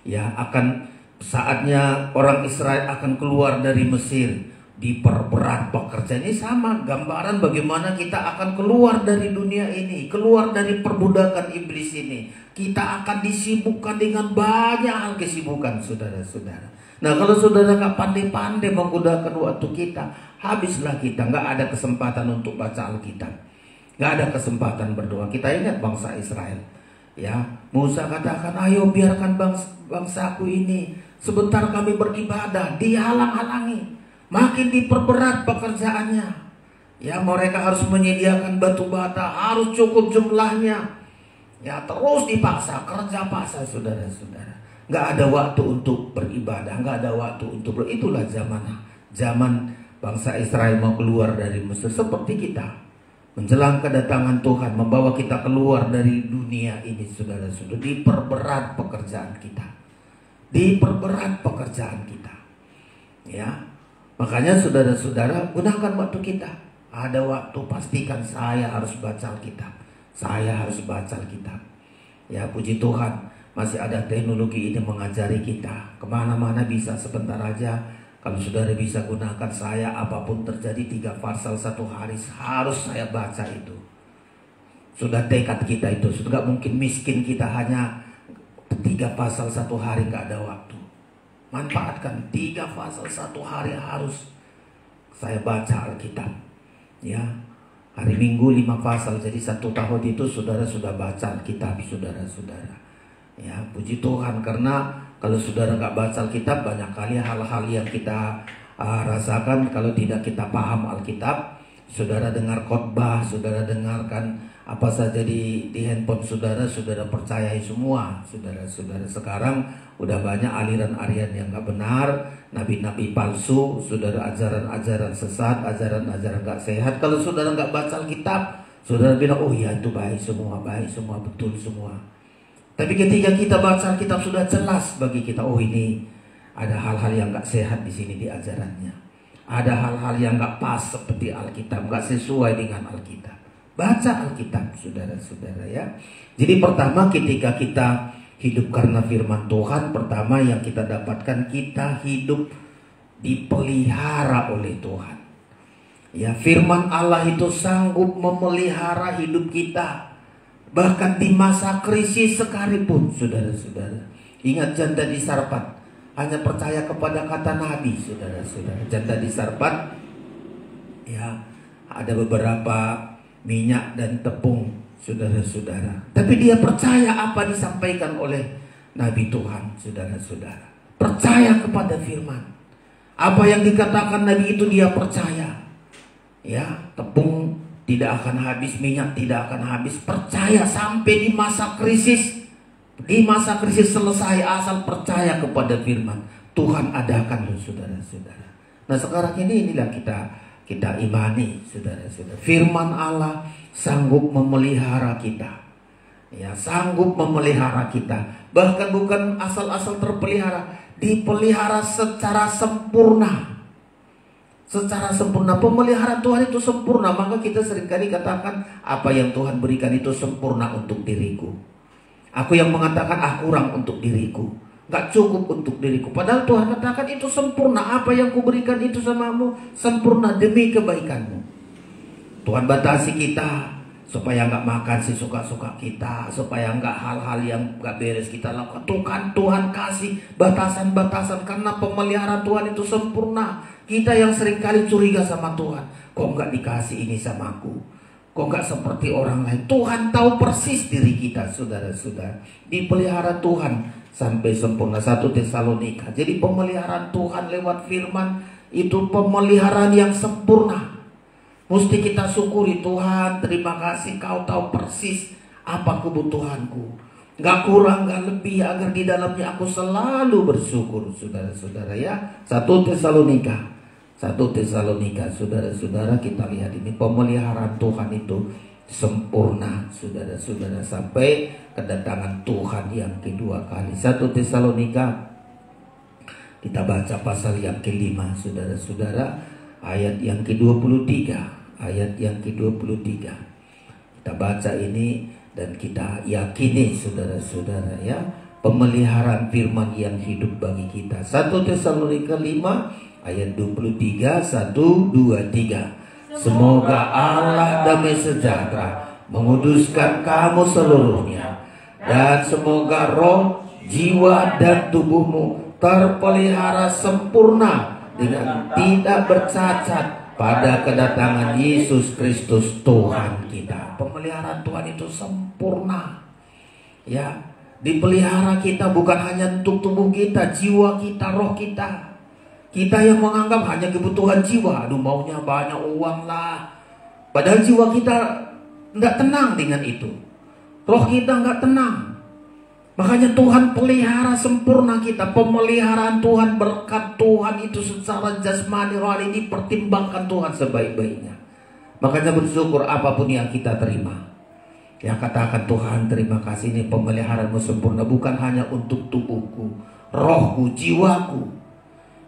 Ya, akan saatnya orang Israel akan keluar dari Mesir. diperberat pekerjaan. Ini sama gambaran bagaimana kita akan keluar dari dunia ini, keluar dari perbudakan iblis ini. Kita akan disibukkan dengan banyak hal kesibukan, saudara-saudara. Nah, kalau saudara nggak pandai-pandai menggunakan waktu kita, habislah kita, nggak ada kesempatan untuk baca Alkitab, nggak ada kesempatan berdoa. Kita ingat bangsa Israel, ya, Musa katakan, ayo biarkan bangsaku ini sebentar kami beribadah, dihalang-halangi, makin diperberat pekerjaannya. Ya, mereka harus menyediakan batu bata, harus cukup jumlahnya. Ya, terus dipaksa, kerja paksa, saudara-saudara. Nggak ada waktu untuk beribadah, nggak ada waktu untuk itulah zaman bangsa Israel mau keluar dari Mesir. Seperti kita menjelang kedatangan Tuhan, membawa kita keluar dari dunia ini, saudara-saudara. Diperberat pekerjaan kita, diperberat pekerjaan kita. Ya, makanya saudara-saudara, gunakan waktu kita. Ada waktu, pastikan saya harus baca Alkitab, saya harus baca Alkitab. Ya, puji Tuhan, masih ada teknologi ini mengajari kita kemana-mana bisa sebentar aja. Kalau saudara bisa gunakan, saya apapun terjadi 3 pasal 1 hari harus saya baca itu. Sudah tekad kita itu, sudah gak mungkin miskin kita hanya 3 pasal 1 hari gak ada waktu. Manfaatkan 3 pasal 1 hari harus saya baca Alkitab. Ya, hari Minggu 5 pasal, jadi 1 tahun itu saudara sudah baca Alkitab, saudara-saudara. Ya, puji Tuhan, karena kalau saudara nggak baca Alkitab, banyak kali hal-hal yang kita rasakan kalau tidak kita paham Alkitab. Saudara dengar khotbah, saudara dengarkan apa saja di handphone saudara, saudara percayai semua, saudara-saudara. Sekarang udah banyak aliran-aliran yang nggak benar, nabi-nabi palsu, saudara, ajaran-ajaran sesat, ajaran-ajaran nggak sehat. Kalau saudara nggak baca Alkitab, saudara bilang, oh iya itu baik semua, betul semua. Tapi ketika kita baca Alkitab sudah jelas bagi kita, oh ini ada hal-hal yang gak sehat di sini di ajarannya. Ada hal-hal yang gak pas seperti Alkitab, gak sesuai dengan Alkitab. Baca Alkitab, saudara-saudara, ya. Jadi pertama, ketika kita hidup karena firman Tuhan, pertama yang kita dapatkan, kita hidup dipelihara oleh Tuhan. Ya, firman Allah itu sanggup memelihara hidup kita. Bahkan di masa krisis sekalipun, saudara-saudara. Ingat janda di Sarpat, hanya percaya kepada kata Nabi, saudara-saudara. Janda di Sarpat, ya, ada beberapa minyak dan tepung, saudara-saudara. Tapi dia percaya apa disampaikan oleh Nabi Tuhan, saudara-saudara. Percaya kepada firman. Apa yang dikatakan Nabi itu dia percaya. Ya, tepung tidak akan habis, minyak tidak akan habis. Percaya sampai di masa krisis. Di masa krisis selesai, asal percaya kepada firman. Tuhan adakan loh, saudara-saudara. Nah, sekarang inilah kita imani, saudara-saudara. Firman Allah sanggup memelihara kita. Ya, sanggup memelihara kita. Bahkan bukan asal-asal terpelihara, dipelihara secara sempurna. Secara sempurna. Pemeliharaan Tuhan itu sempurna. Maka kita seringkali katakan, apa yang Tuhan berikan itu sempurna untuk diriku. Aku yang mengatakan, kurang untuk diriku, gak cukup untuk diriku. Padahal Tuhan katakan itu sempurna. Apa yang kuberikan itu samamu sempurna demi kebaikanmu. Tuhan batasi kita supaya gak makan sesuka-suka kita, supaya gak hal-hal yang gak beres kita lakukan. Tuhan kasih batasan-batasan, karena pemeliharaan Tuhan itu sempurna. Kita yang seringkali curiga sama Tuhan, kok nggak dikasih ini sama aku, kok nggak seperti orang lain. Tuhan tahu persis diri kita, saudara-saudara. Dipelihara Tuhan sampai sempurna. 1 Tesalonika. Jadi pemeliharaan Tuhan lewat firman itu pemeliharaan yang sempurna. Mesti kita syukuri, Tuhan, terima kasih Kau tahu persis apa kebutuhanku. Gak kurang, gak lebih, agar di dalamnya aku selalu bersyukur, saudara-saudara, ya. 1 Tesalonika, saudara-saudara, kita lihat ini pemeliharaan Tuhan itu sempurna, saudara-saudara, sampai kedatangan Tuhan yang kedua kali. 1 Tesalonika, kita baca pasal yang ke-5, saudara-saudara, ayat yang ke-23, kita baca ini dan kita yakini, saudara-saudara, ya, pemeliharaan firman yang hidup bagi kita. 1 Tesalonika 5 Ayat 23, 1, 2, 3. Semoga Allah damai sejahtera menguduskan kamu seluruhnya, dan semoga roh, jiwa, dan tubuhmu terpelihara sempurna dengan tidak bercacat pada kedatangan Yesus Kristus Tuhan kita. Pemeliharaan Tuhan itu sempurna. Ya, dipelihara kita bukan hanya untuk tubuh kita, jiwa kita, roh kita. Kita yang menganggap hanya kebutuhan jiwa, aduh maunya banyak uang lah. Padahal jiwa kita nggak tenang dengan itu. Roh kita nggak tenang. Makanya Tuhan pelihara sempurna kita. Pemeliharaan Tuhan, berkat Tuhan itu secara jasmani rohani dipertimbangkan Tuhan sebaik-baiknya. Makanya bersyukur apapun yang kita terima. Ya, katakan Tuhan terima kasih, ini pemeliharaanmu sempurna, bukan hanya untuk tubuhku, rohku, jiwaku.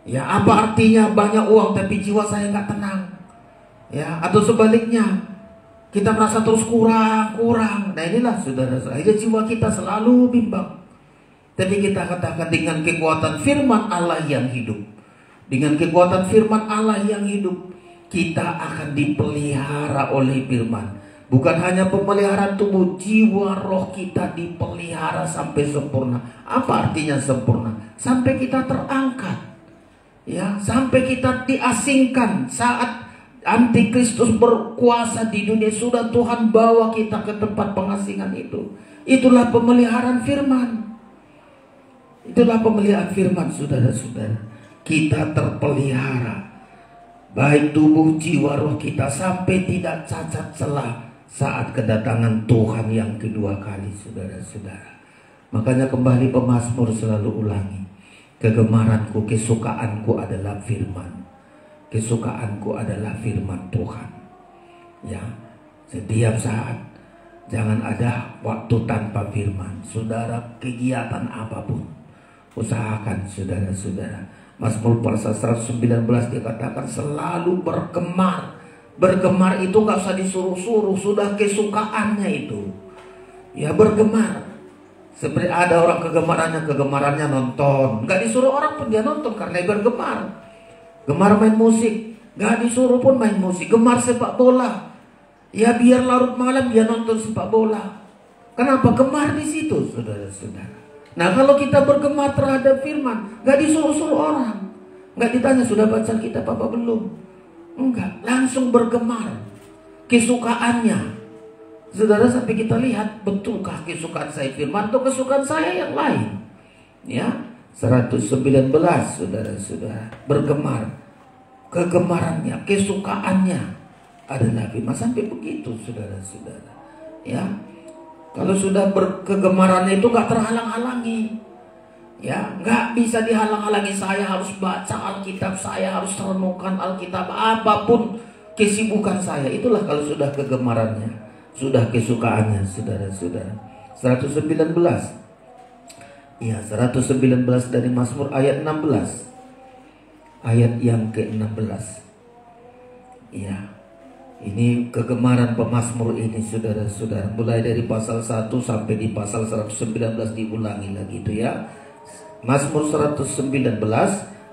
Ya, apa artinya banyak uang tapi jiwa saya nggak tenang? Ya, atau sebaliknya kita merasa terus kurang. Nah inilah saudara-saudara, jiwa kita selalu bimbang. Tapi kita katakan dengan kekuatan firman Allah yang hidup, dengan kekuatan firman Allah yang hidup, kita akan dipelihara oleh firman. Bukan hanya pemeliharaan tubuh, jiwa, roh kita dipelihara sampai sempurna. Apa artinya sempurna? Sampai kita terangkat. Ya, sampai kita diasingkan saat Antikristus berkuasa di dunia, sudah Tuhan bawa kita ke tempat pengasingan itu. Itulah pemeliharaan firman. Itulah pemeliharaan firman, saudara-saudara. Kita terpelihara, baik tubuh, jiwa, roh kita, sampai tidak cacat celah saat kedatangan Tuhan yang kedua kali, saudara-saudara. Makanya kembali pemazmur selalu ulangi, kegemaranku, kesukaanku adalah firman. Kesukaanku adalah firman Tuhan. Ya, setiap saat jangan ada waktu tanpa firman. Saudara, kegiatan apapun usahakan, saudara-saudara. Mazmur pasal 119 dikatakan selalu bergemar. Bergemar itu gak usah disuruh-suruh, sudah kesukaannya itu. Ya, bergemar. Seperti ada orang kegemarannya nonton, nggak disuruh orang pun dia nonton karena dia bergemar. Gemar main musik, nggak disuruh pun main musik. Gemar sepak bola, ya biar larut malam dia nonton sepak bola. Kenapa? Gemar di situ, saudara-saudara. Nah, kalau kita bergemar terhadap firman, nggak disuruh-suruh orang, nggak ditanya sudah baca kitab apa belum, enggak, langsung bergemar kesukaannya. Saudara, sampai kita lihat betulkah kesukaan saya firman atau kesukaan saya yang lain. Ya, 119 saudara-saudara, bergemar. Kegemarannya, kesukaannya adalah firman. Sampai begitu saudara-saudara. Ya, kalau sudah berkegemarannya itu gak terhalang-halangi. Ya, gak bisa dihalang-halangi. Saya harus baca Alkitab, saya harus renungkan Alkitab, apapun kesibukan saya. Itulah kalau sudah kegemarannya, sudah kesukaannya, saudara-saudara. 119. Ya, 119 dari Mazmur ayat 16. Ayat yang ke-16. Ya, ini kegemaran pemazmur ini, saudara-saudara. Mulai dari pasal 1 sampai di pasal 119 diulangi lagi itu ya. Mazmur 119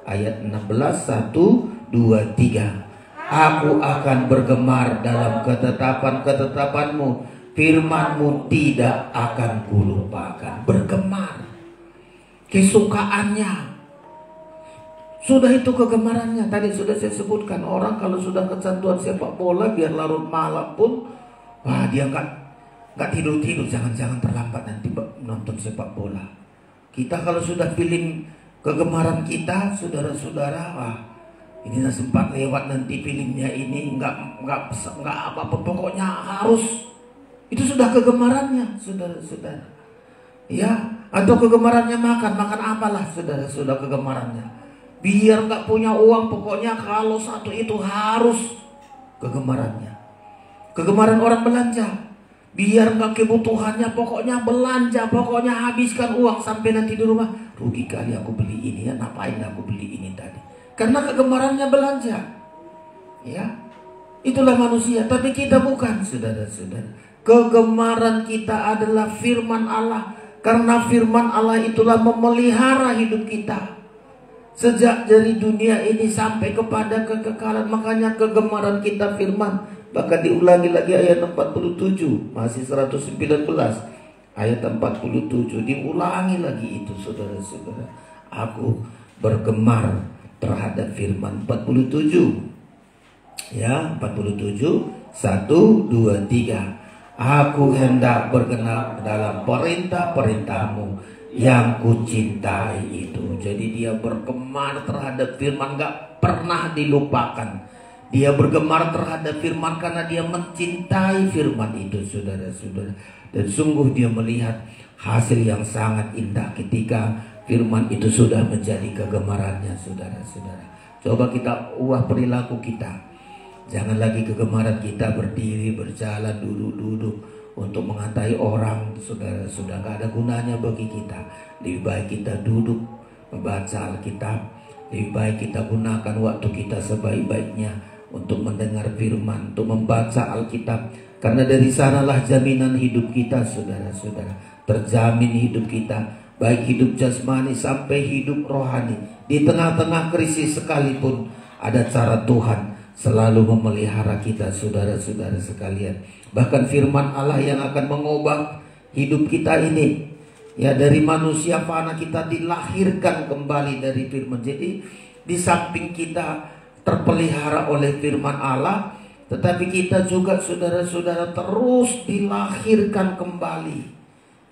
ayat 16, 1, 2, 3. Aku akan bergemar dalam ketetapan-ketetapanmu, firman-mu tidak akan kulupakan. Bergemar, kesukaannya, sudah itu kegemarannya. Tadi sudah saya sebutkan, orang kalau sudah kecanduan sepak bola, biar larut malam pun, wah dia nggak tidur-tidur, jangan-jangan terlambat nanti nonton sepak bola. Kita kalau sudah feeling kegemaran kita, saudara-saudara, wah ini sempat lewat nanti filmnya ini, nggak apa-apa, pokoknya harus. Itu sudah kegemarannya, saudara-saudara. Ya, atau kegemarannya makan apalah, saudara-saudara, kegemarannya. Biar nggak punya uang, pokoknya kalau satu itu harus, kegemarannya. Kegemaran orang belanja, biar nggak kebutuhannya, pokoknya belanja, pokoknya habiskan uang sampai nanti di rumah, rugi kali aku beli ini ya, ngapain aku beli ini tadi. Karena kegemarannya belanja. Ya, itulah manusia. Tapi kita bukan, saudara-saudara. Kegemaran kita adalah firman Allah. Karena firman Allah itulah memelihara hidup kita. sejak dari dunia ini sampai kepada kekekalan. Makanya kegemaran kita firman. Bahkan diulangi lagi ayat 47, masih 119 ayat 47, diulangi lagi itu, saudara-saudara. Aku bergemar terhadap firman. 47 ya, 47, 1, 2, 3. Aku hendak berkenan dalam perintah-perintahmu yang kucintai itu. Jadi dia bergemar terhadap firman, gak pernah dilupakan. Dia bergemar terhadap firman karena dia mencintai firman itu, saudara-saudara. Dan sungguh dia melihat hasil yang sangat indah ketika firman itu sudah menjadi kegemarannya, saudara-saudara. Coba kita ubah perilaku kita. Jangan lagi kegemaran kita berdiri, berjalan, duduk-duduk untuk mengantai orang, saudara. Sudah gak ada gunanya bagi kita. Lebih baik kita duduk membaca Alkitab. Lebih baik kita gunakan waktu kita sebaik-baiknya untuk mendengar firman, untuk membaca Alkitab. Karena dari sanalah jaminan hidup kita, saudara-saudara. Terjamin hidup kita, baik hidup jasmani sampai hidup rohani. Di tengah-tengah krisis sekalipun ada cara Tuhan selalu memelihara kita, saudara-saudara sekalian. Bahkan firman Allah yang akan mengubah hidup kita ini, ya, dari manusia fana kita dilahirkan kembali dari firman. Jadi di samping kita terpelihara oleh firman Allah, tetapi kita juga, saudara-saudara, terus dilahirkan kembali,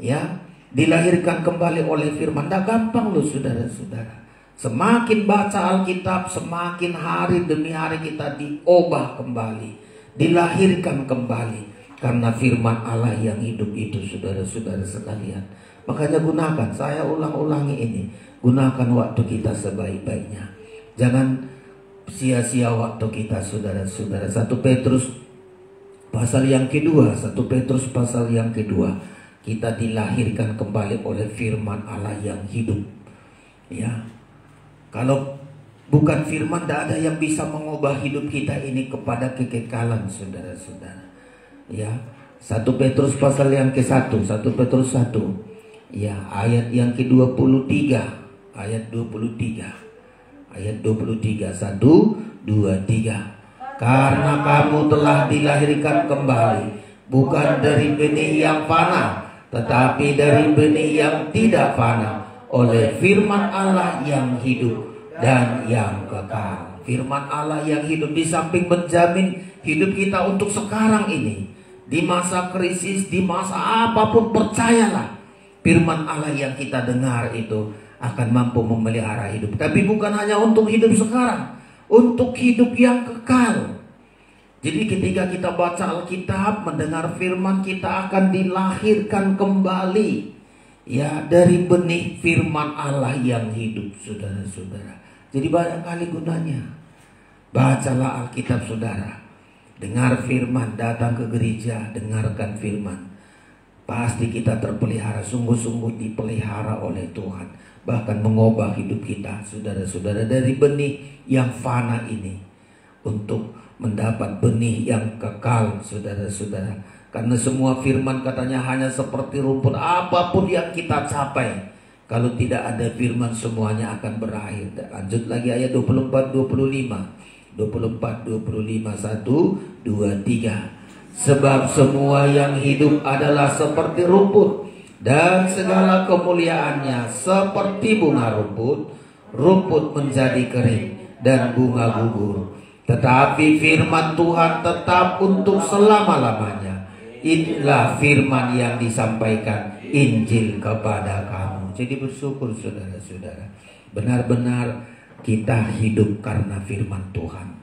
ya, dilahirkan kembali oleh firman. Tidak gampang loh, saudara-saudara. Semakin baca Alkitab, semakin hari demi hari kita diubah kembali, dilahirkan kembali karena firman Allah yang hidup itu, saudara-saudara sekalian. Makanya gunakan, saya ulang-ulangi ini, gunakan waktu kita sebaik-baiknya. Jangan sia-sia waktu kita, saudara-saudara. 1 Petrus pasal yang kedua, 1 Petrus pasal yang kedua, kita dilahirkan kembali oleh firman Allah yang hidup, ya. Kalau bukan firman, tidak ada yang bisa mengubah hidup kita ini kepada kekekalan, saudara-saudara. Ya, 1 Petrus pasal yang ke-1, 1 Petrus 1, ya, ayat yang ke-23, ayat 23, ayat 23, 1, 2, 3. Karena kamu telah dilahirkan kembali, bukan dari benih yang fana, tetapi dari benih yang tidak fana, oleh firman Allah yang hidup dan yang kekal. Firman Allah yang hidup di samping menjamin hidup kita untuk sekarang ini, di masa krisis, di masa apapun, percayalah firman Allah yang kita dengar itu akan mampu memelihara hidup. Tapi bukan hanya untuk hidup sekarang, untuk hidup yang kekal. Jadi ketika kita baca Alkitab, mendengar firman, kita akan dilahirkan kembali, ya, dari benih firman Allah yang hidup, saudara-saudara. Jadi banyak kali gunanya. Bacalah Alkitab, saudara. Dengar firman, datang ke gereja, dengarkan firman. Pasti kita terpelihara, sungguh-sungguh dipelihara oleh Tuhan. Bahkan mengubah hidup kita, saudara-saudara, dari benih yang fana ini untuk mendapat benih yang kekal, saudara-saudara. Karena semua firman katanya hanya seperti rumput, apapun yang kita capai, kalau tidak ada firman semuanya akan berakhir. Lanjut lagi ayat 24-25, 24-25, 1, 2, 3. Sebab semua yang hidup adalah seperti rumput, dan segala kemuliaannya seperti bunga rumput. Rumput menjadi kering dan bunga gugur, tetapi firman Tuhan tetap untuk selama-lamanya. Inilah firman yang disampaikan Injil kepada kamu. Jadi bersyukur, saudara-saudara, benar-benar kita hidup karena firman Tuhan.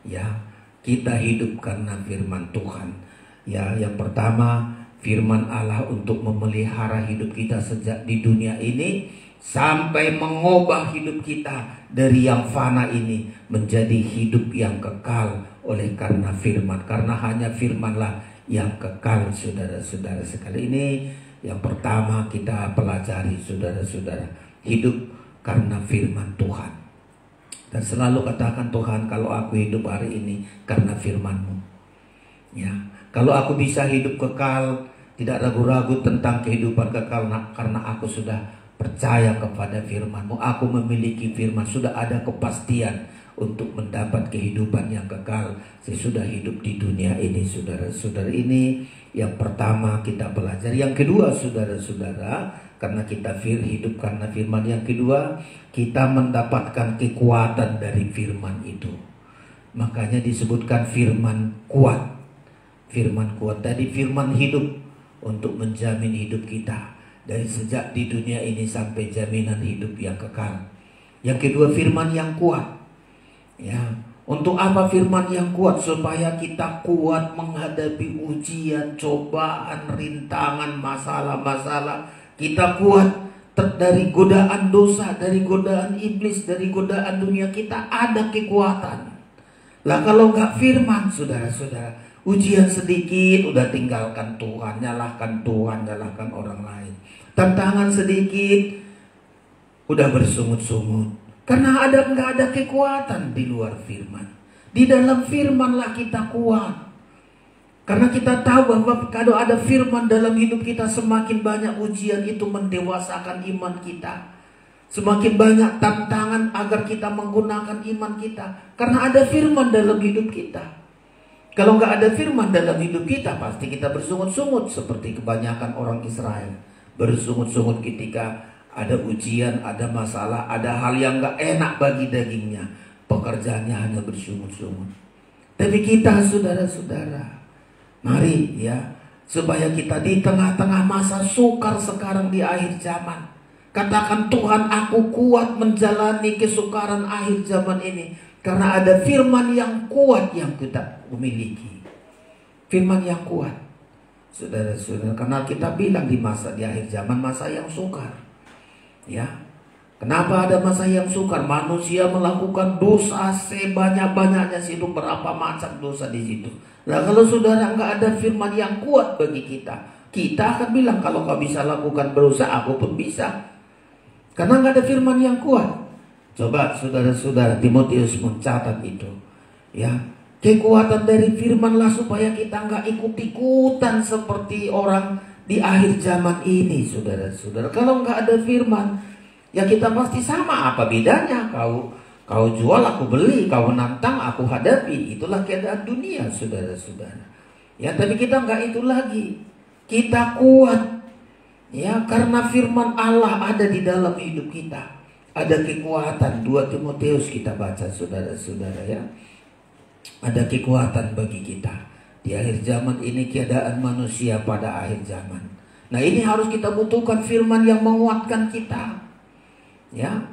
Ya, kita hidup karena firman Tuhan. Ya, yang pertama, firman Allah untuk memelihara hidup kita sejak di dunia ini sampai mengubah hidup kita dari yang fana ini menjadi hidup yang kekal oleh karena firman. Karena hanya firmanlah yang kekal, saudara-saudara sekali. Ini yang pertama kita pelajari, saudara-saudara, hidup karena firman Tuhan. Dan selalu katakan, Tuhan, kalau aku hidup hari ini karena firman-Mu, ya, kalau aku bisa hidup kekal, tidak ragu-ragu tentang kehidupan kekal, karena aku sudah percaya kepada firman-Mu. Aku memiliki firman, sudah ada kepastian untuk mendapat kehidupan yang kekal sesudah hidup di dunia ini. Saudara-saudara, ini yang pertama kita pelajari. Yang kedua, saudara-saudara, karena kita hidup karena firman. Yang kedua, kita mendapatkan kekuatan dari firman itu. Makanya disebutkan firman kuat. Firman kuat tadi, firman hidup untuk menjamin hidup kita dari sejak di dunia ini sampai jaminan hidup yang kekal. Yang kedua, firman yang kuat. Ya, untuk apa firman yang kuat? Supaya kita kuat menghadapi ujian, cobaan, rintangan, masalah-masalah. Kita kuat dari godaan dosa, dari godaan iblis, dari godaan dunia. Kita ada kekuatan. Lah kalau nggak firman, saudara-saudara, ujian sedikit udah tinggalkan Tuhan, nyalahkan orang lain. Tantangan sedikit udah bersungut-sungut. Karena nggak ada kekuatan di luar firman. Di dalam firman lah kita kuat. Karena kita tahu bahwa kalau ada firman dalam hidup kita, semakin banyak ujian itu mendewasakan iman kita. Semakin banyak tantangan agar kita menggunakan iman kita. Karena ada firman dalam hidup kita. Kalau nggak ada firman dalam hidup kita, pasti kita bersungut-sungut seperti kebanyakan orang Israel. Bersungut-sungut ketika ada ujian, ada masalah, ada hal yang nggak enak bagi dagingnya. Pekerjaannya hanya bersungut-sungut. Tapi kita, saudara-saudara, mari ya, supaya kita di tengah-tengah masa sukar sekarang di akhir zaman, katakan, Tuhan, aku kuat menjalani kesukaran akhir zaman ini. Karena ada firman yang kuat yang kita miliki. Firman yang kuat. Saudara-saudara, karena kita bilang di akhir zaman, masa yang sukar. Ya. Kenapa ada masa yang sukar? Manusia melakukan dosa sebanyak-banyaknya, situ berapa macam dosa di situ. Nah, kalau saudara nggak ada firman yang kuat bagi kita, kita akan bilang, kalau kau bisa lakukan dosa, aku pun bisa. Karena nggak ada firman yang kuat. Coba saudara-saudara, Timotius mencatat itu. Ya, kekuatan dari firman lah supaya kita nggak ikut-ikutan seperti orang di akhir zaman ini, saudara-saudara. Kalau nggak ada firman, ya kita pasti sama. Apa bedanya? Kau jual, aku beli. Kau nantang, aku hadapi. Itulah keadaan dunia, saudara-saudara. Ya, tapi kita nggak itu lagi. Kita kuat. Ya, karena firman Allah ada di dalam hidup kita. Ada kekuatan. 2 Timotius kita baca, saudara-saudara ya. Ada kekuatan bagi kita. Di akhir zaman ini, keadaan manusia pada akhir zaman. Nah, ini harus kita butuhkan firman yang menguatkan kita. Ya,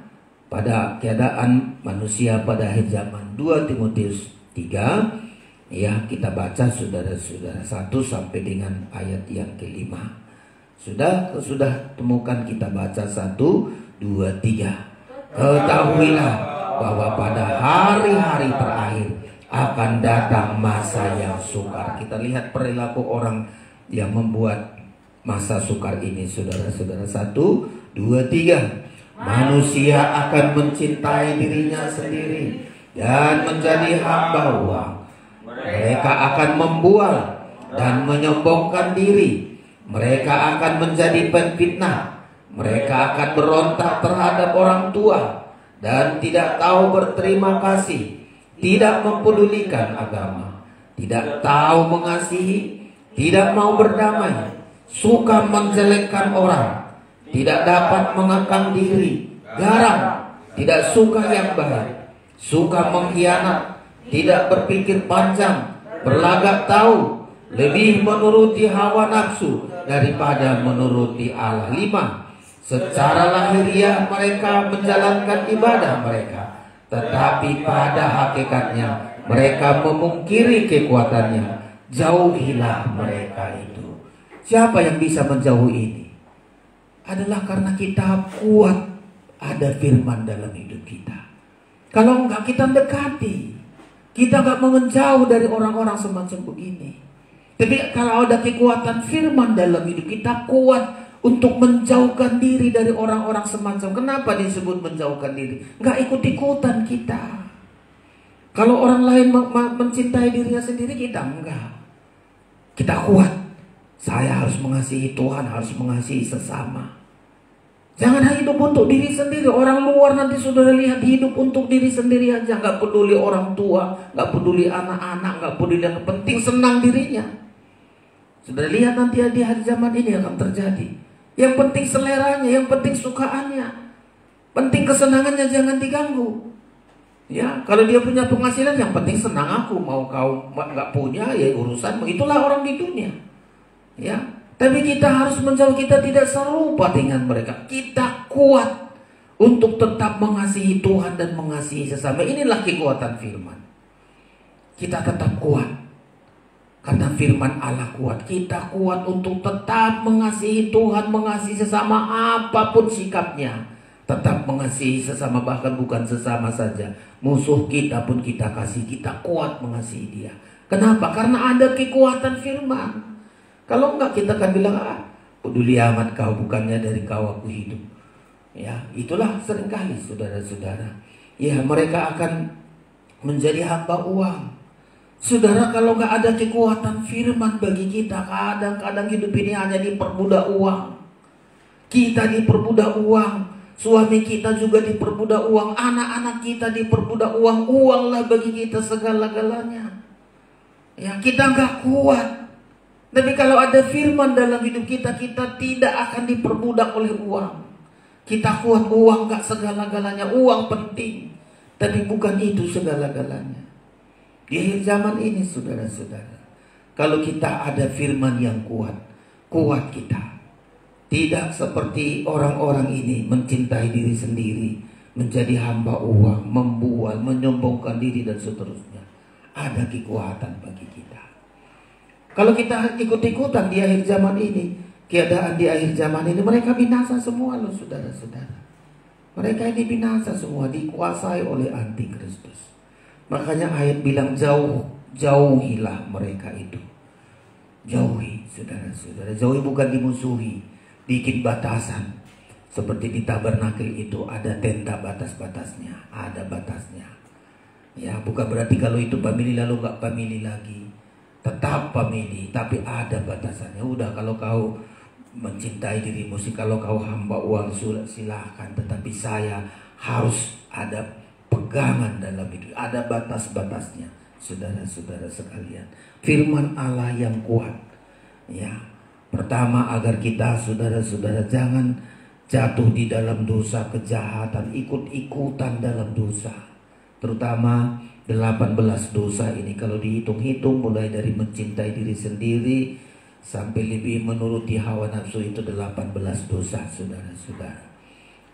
pada keadaan manusia pada akhir zaman. 2 Timotius 3. Ya, kita baca saudara-saudara 1 sampai dengan ayat yang ke-5. Sudah temukan, kita baca 1, 2, 3. Ketahuilah bahwa pada hari-hari terakhir akan datang masa yang sukar. Kita lihat perilaku orang yang membuat masa sukar ini, saudara-saudara. 1, 2, 3. Manusia akan mencintai dirinya sendiri dan menjadi hamba uang. Mereka akan membual dan menyombongkan diri. Mereka akan menjadi pemfitnah. Mereka akan berontak terhadap orang tua dan tidak tahu berterima kasih, tidak mempedulikan agama, tidak tahu mengasihi, tidak mau berdamai, suka menjelekkan orang, tidak dapat mengekang diri, garang, tidak suka yang baik, suka mengkhianat, tidak berpikir panjang, berlagak tahu, lebih menuruti hawa nafsu daripada menuruti Allah. 5. Secara lahiriah mereka menjalankan ibadah mereka, tetapi pada hakikatnya mereka memungkiri kekuatannya. Jauhilah mereka itu. Siapa yang bisa menjauhi ini? Adalah karena kita kuat, ada firman dalam hidup kita. Kalau enggak, kita dekati. Kita enggak menjauh dari orang-orang semacam begini. Tapi kalau ada kekuatan firman dalam hidup kita, kuat untuk menjauhkan diri dari orang-orang semacam. Kenapa disebut menjauhkan diri? Nggak ikut-ikutan kita. Kalau orang lain mencintai dirinya sendiri, kita enggak. Kita kuat. Saya harus mengasihi Tuhan, harus mengasihi sesama. Jangan hidup untuk diri sendiri. Orang luar nanti saudara lihat hidup untuk diri sendiri aja. Gak peduli orang tua, gak peduli anak-anak, gak peduli, yang penting senang dirinya. Saudara lihat nanti di hari zaman ini akan terjadi. Yang penting seleranya, yang penting sukaannya, penting kesenangannya jangan diganggu. Ya, kalau dia punya penghasilan yang penting senang aku. Mau kau gak punya ya urusanmu. Itulah orang di dunia. Ya. Tapi kita harus menjauh, kita tidak serupa dengan mereka. Kita kuat untuk tetap mengasihi Tuhan dan mengasihi sesama. Inilah kekuatan firman. Kita tetap kuat karena firman Allah kuat. Kita kuat untuk tetap mengasihi Tuhan, mengasihi sesama apapun sikapnya. Tetap mengasihi sesama, bahkan bukan sesama saja. Musuh kita pun kita kasih. Kita kuat mengasihi dia. Kenapa? Karena ada kekuatan firman. Kalau enggak kita akan bilang, peduli amat kau, bukannya dari kau aku hidup. Ya, itulah seringkali saudara-saudara. Ya, mereka akan menjadi hamba uang. Saudara, kalau enggak ada kekuatan firman bagi kita, kadang-kadang hidup ini hanya diperbudak uang. Kita diperbudak uang, suami kita juga diperbudak uang, anak-anak kita diperbudak uang. Uanglah bagi kita segala-galanya. Ya, kita enggak kuat. Tapi kalau ada firman dalam hidup kita, kita tidak akan diperbudak oleh uang. Kita kuat, uang gak segala-galanya. Uang penting, tapi bukan itu segala-galanya. Di akhir zaman ini saudara-saudara, kalau kita ada firman yang kuat, kuat kita. Tidak seperti orang-orang ini mencintai diri sendiri, menjadi hamba uang, membual, menyombongkan diri dan seterusnya. Ada kekuatan bagi kita. Kalau kita ikut-ikutan di akhir zaman ini, keadaan di akhir zaman ini, mereka binasa semua loh saudara-saudara. Mereka ini binasa semua, dikuasai oleh antikristus. Makanya ayat bilang jauhilah mereka itu. Jauhi saudara-saudara. Jauhi bukan dimusuhi, bikin batasan. Seperti di tabernakel itu ada tenda batas-batasnya, ada batasnya. Ya, bukan berarti kalau itu family lalu gak family lagi. Tetap family, tapi ada batasannya. Udah, kalau kau mencintai dirimu sih, kalau kau hamba uang silahkan. Tetapi saya harus ada pegangan dalam hidup. Ada batas-batasnya, saudara-saudara sekalian. Firman Allah yang kuat. Ya, pertama agar kita saudara-saudara jangan jatuh di dalam dosa kejahatan, ikut-ikutan dalam dosa. Terutama 18 dosa ini kalau dihitung-hitung, mulai dari mencintai diri sendiri sampai lebih menuruti hawa nafsu, itu 18 dosa saudara-saudara.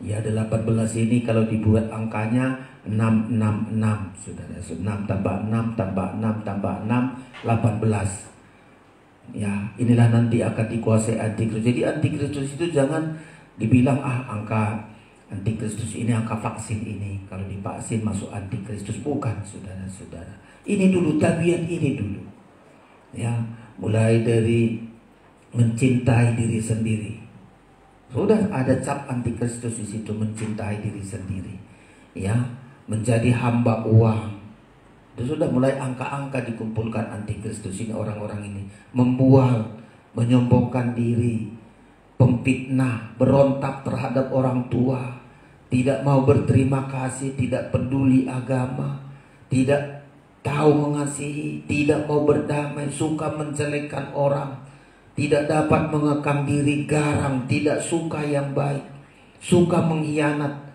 Ya, 18 ini kalau dibuat angkanya 666 saudara. 6 tambah 6 tambah 6 tambah 6 18. Ya, inilah nanti akan dikuasai antikristus. Jadi antikristus itu jangan dibilang angka antikristus ini, angka vaksin ini, kalau divaksin masuk antikristus. Bukan saudara-saudara. Ini dulu tabiat ini dulu. Ya, mulai dari mencintai diri sendiri. Sudah ada cap antikristus di situ, mencintai diri sendiri. Ya, menjadi hamba uang. Itu sudah mulai angka-angka dikumpulkan antikristus ini, orang-orang ini membual, menyombongkan diri, pemfitnah, berontak terhadap orang tua, tidak mau berterima kasih, tidak peduli agama, tidak tahu mengasihi, tidak mau berdamai, suka menjelekkan orang, tidak dapat mengekang diri, garang, tidak suka yang baik, suka mengkhianat,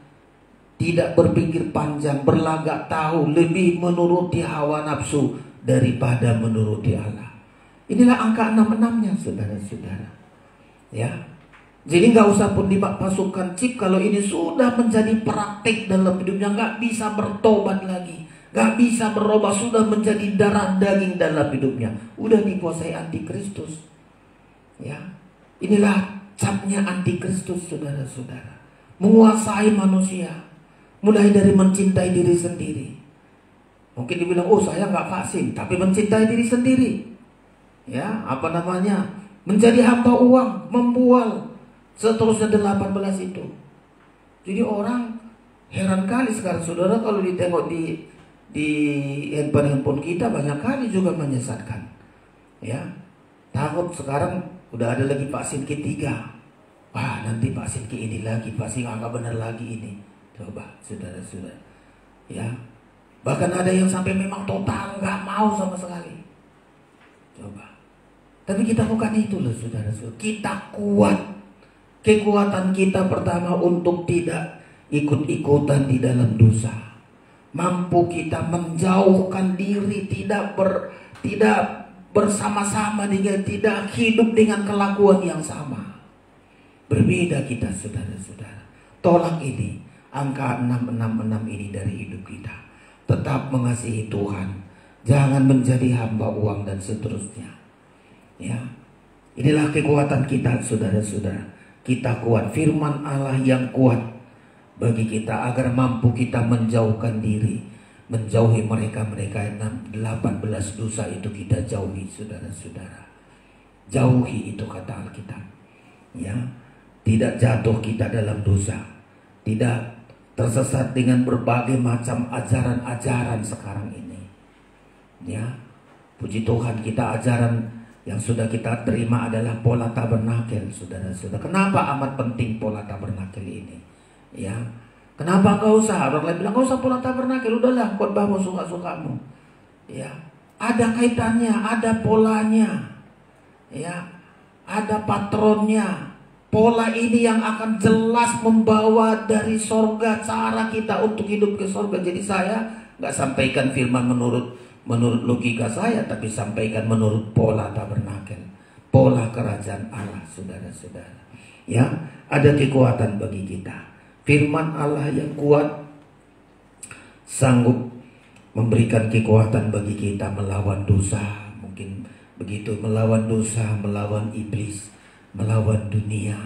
tidak berpikir panjang, berlagak tahu, lebih menuruti hawa nafsu daripada menuruti Allah. Inilah angka 66-nya saudara-saudara. Ya, jadi nggak usah pun dipasukkan chip kalau ini sudah menjadi praktik dalam hidupnya, nggak bisa bertobat lagi, nggak bisa berubah, sudah menjadi darah daging dalam hidupnya, udah dikuasai antikristus. Ya, inilah capnya antikristus saudara-saudara, menguasai manusia, mulai dari mencintai diri sendiri. Mungkin dibilang, oh saya nggak vaksin, tapi mencintai diri sendiri. Ya, menjadi hamba uang, membual, seterusnya 18 itu. Jadi orang heran kali sekarang saudara, kalau ditengok di handphone kita banyak kali juga menyesatkan. Ya, takut sekarang udah ada lagi vaksin ketiga. Wah, nanti Pak Sinki ini lagi, Pak Sinki nggak benar lagi ini. Coba, saudara-saudara. Ya, bahkan ada yang sampai memang total nggak mau sama sekali. Coba. Tapi kita bukan itu loh, saudara-saudara. Kita kuat. Kekuatan kita pertama untuk tidak ikut-ikutan di dalam dosa. Mampu kita menjauhkan diri, tidak bersama-sama dengan, tidak hidup dengan kelakuan yang sama. Berbeda kita, saudara-saudara. Tolak ini, angka 666 ini dari hidup kita. Tetap mengasihi Tuhan. Jangan menjadi hamba uang dan seterusnya. Ya, inilah kekuatan kita, saudara-saudara. Kita kuat, firman Allah yang kuat bagi kita agar mampu kita menjauhkan diri, menjauhi mereka-mereka yang 18 dosa itu kita jauhi, saudara-saudara. Jauhi itu kata Alkitab. Ya, tidak jatuh kita dalam dosa, tidak tersesat dengan berbagai macam ajaran-ajaran sekarang ini. Ya, puji Tuhan, kita ajaran yang sudah kita terima adalah pola tabernakel, saudara-saudara. Kenapa amat penting pola tabernakel ini? Ya, kenapa enggak usah? Orang lain bilang enggak usah pola tabernakel, udahlah khotbahmu suka-sukamu. Ya, ada kaitannya, ada polanya. Ya, ada patronnya. Pola ini yang akan jelas membawa dari sorga cara kita untuk hidup ke sorga. Jadi saya enggak sampaikan firman menurut logika saya, tapi sampaikan menurut pola tabernakel, pola kerajaan Allah, saudara-saudara. Ya, ada kekuatan bagi kita. Firman Allah yang kuat sanggup memberikan kekuatan bagi kita melawan dosa. Mungkin begitu, melawan dosa, melawan iblis, melawan dunia.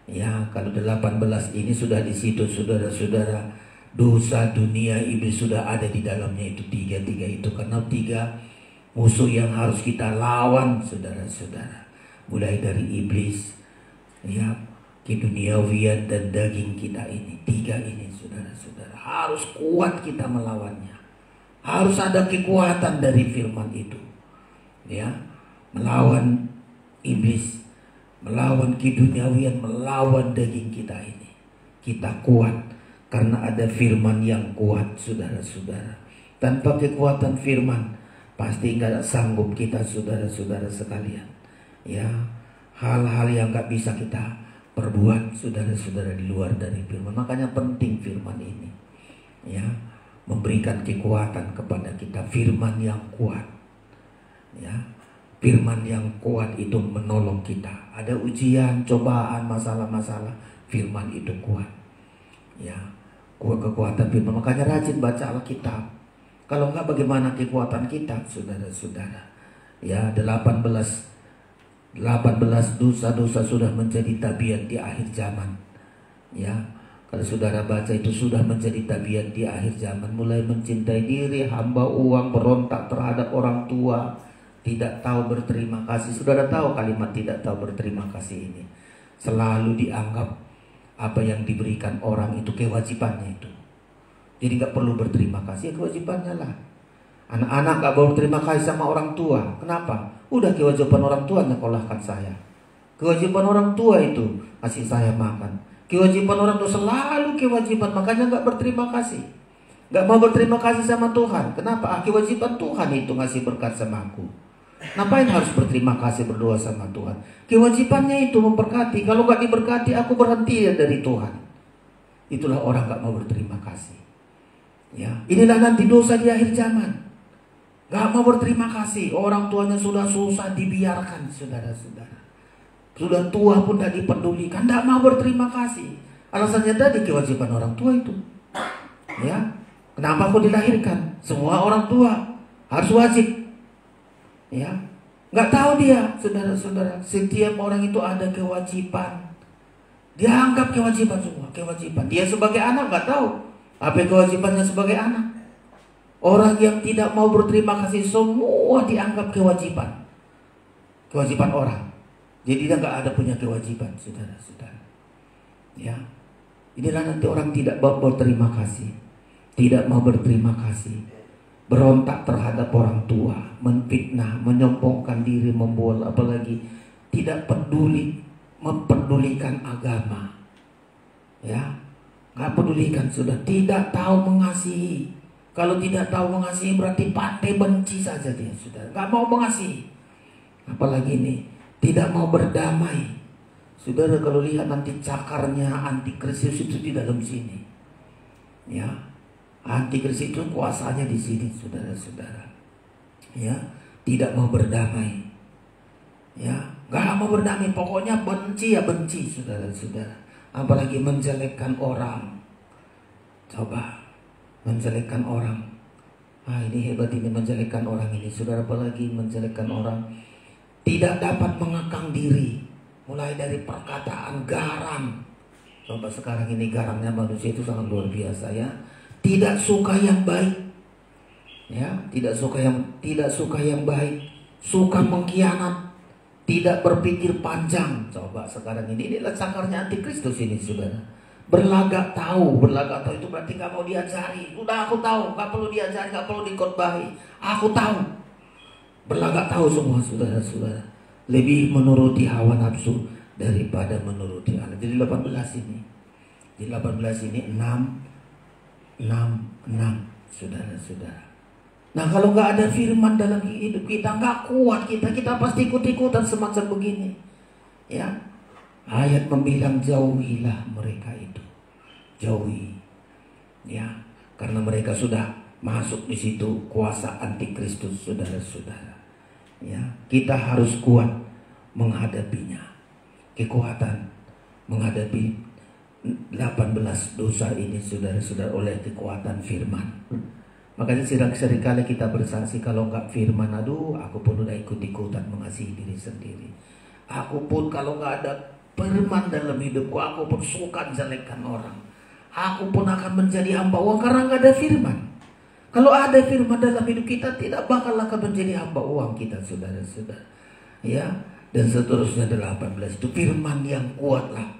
Ya, kalau 18 ini sudah di situ, saudara-saudara. Dosa, dunia, iblis sudah ada di dalamnya, itu tiga itu. Karena 3 musuh yang harus kita lawan, saudara-saudara. Mulai dari iblis, ya, keduniawian dan daging kita ini. 3 ini, saudara-saudara. Harus kuat kita melawannya. Harus ada kekuatan dari firman itu. Ya, melawan iblis, melawan keduniawian, melawan daging kita ini. Kita kuat. Karena ada firman yang kuat, saudara-saudara. Tanpa kekuatan firman, pasti nggak sanggup kita, saudara-saudara sekalian. Ya, hal-hal yang nggak bisa kita perbuat, saudara-saudara, di luar dari firman. Makanya penting firman ini. Ya, memberikan kekuatan kepada kita, firman yang kuat. Ya, firman yang kuat itu menolong kita. Ada ujian, cobaan, masalah-masalah, firman itu kuat. Ya, kekuatan firman. Makanya rajin baca Alkitab. Kalau enggak, bagaimana kekuatan kita, saudara-saudara? Ya, 18 dosa-dosa sudah menjadi tabiat di akhir zaman. Ya, kalau saudara baca itu sudah menjadi tabiat di akhir zaman. Mulai mencintai diri, hamba uang, berontak terhadap orang tua, tidak tahu berterima kasih. Saudara tahu kalimat tidak tahu berterima kasih ini selalu dianggap apa yang diberikan orang itu kewajibannya itu. Jadi nggak perlu berterima kasih, kewajibannya lah. Anak-anak nggak boleh berterima kasih sama orang tua. Kenapa? Udah kewajiban orang tua nyekolahkan saya. Kewajiban orang tua itu kasih saya makan. Kewajiban orang tua selalu kewajiban. Makanya nggak berterima kasih. Nggak mau berterima kasih sama Tuhan. Kenapa? Kewajiban Tuhan itu ngasih berkat sama aku. Ngapain harus berterima kasih, berdoa sama Tuhan? Kewajibannya itu memberkati. Kalau gak diberkati, aku berhenti dari Tuhan. Itulah orang gak mau berterima kasih. Ya, inilah nanti dosa di akhir zaman. Gak mau berterima kasih. Orang tuanya sudah susah, dibiarkan, saudara-saudara. Sudah tua pun gak dipedulikan, gak mau berterima kasih. Alasannya tadi kewajiban orang tua itu. Ya, kenapa aku dilahirkan? Semua orang tua harus wajib. Ya, nggak tahu dia, saudara-saudara. Setiap orang itu ada kewajiban. Dia anggap kewajiban semua, kewajiban. Dia sebagai anak nggak tahu apa kewajibannya sebagai anak. Orang yang tidak mau berterima kasih semua dianggap kewajiban, kewajiban orang. Jadi dia nggak ada punya kewajiban, saudara-saudara. Ya, inilah nanti orang tidak mau berterima kasih, tidak mau berterima kasih. Berontak terhadap orang tua, menfitnah, menyombongkan diri, membola, apalagi tidak peduli memperdulikan agama. Ya, nggak pedulikan sudah, tidak tahu mengasihi. Kalau tidak tahu mengasihi berarti pandai benci saja dia, sudah nggak mau mengasihi. Apalagi ini tidak mau berdamai. Saudara, kalau lihat nanti cakarnya antikristus itu di dalam sini. Ya, antikristus itu kuasanya di sini, saudara-saudara. Ya, tidak mau berdamai. Ya, nggak mau berdamai, pokoknya benci ya benci, saudara-saudara. Apalagi menjelekkan orang. Coba menjelekkan orang. Ini hebat ini, menjelekkan orang ini, saudara. Apalagi menjelekkan orang. Tidak dapat mengekang diri. Mulai dari perkataan garam. Coba sekarang ini garamnya manusia itu sangat luar biasa, ya. Tidak suka yang baik. Ya, tidak suka yang baik. Suka mengkhianat. Tidak berpikir panjang. Coba sekarang inilah cakarnya antikristus ini, saudara. Berlagak tahu itu berarti nggak mau diajari. Udah aku tahu, nggak perlu diajari, nggak perlu dikhotbahi. Aku tahu. Berlagak tahu semua, saudara-saudara. Lebih menuruti hawa nafsu daripada menuruti Allah. Jadi 18 ini. Di 18 ini 6, saudara-saudara. Nah, kalau nggak ada firman dalam hidup kita, nggak kuat kita pasti ikut-ikutan semacam begini. Ya, ayat membilang jauhilah mereka itu, jauhi. Ya, karena mereka sudah masuk di situ kuasa antikristus, saudara-saudara. Ya, kita harus kuat menghadapinya. Kekuatan menghadapi 18 dosa ini, saudara-saudara, oleh kekuatan firman. Makanya seringkali kita bersaksi, kalau nggak firman, aduh, aku pun udah ikut-ikutan mengasihi diri sendiri. Aku pun kalau nggak ada firman dalam hidupku, aku pun suka jelekkan orang. Aku pun akan menjadi hamba uang karena nggak ada firman. Kalau ada firman dalam hidup kita, tidak bakal akan menjadi hamba uang kita, saudara-saudara. Ya, dan seterusnya 18 itu firman yang kuatlah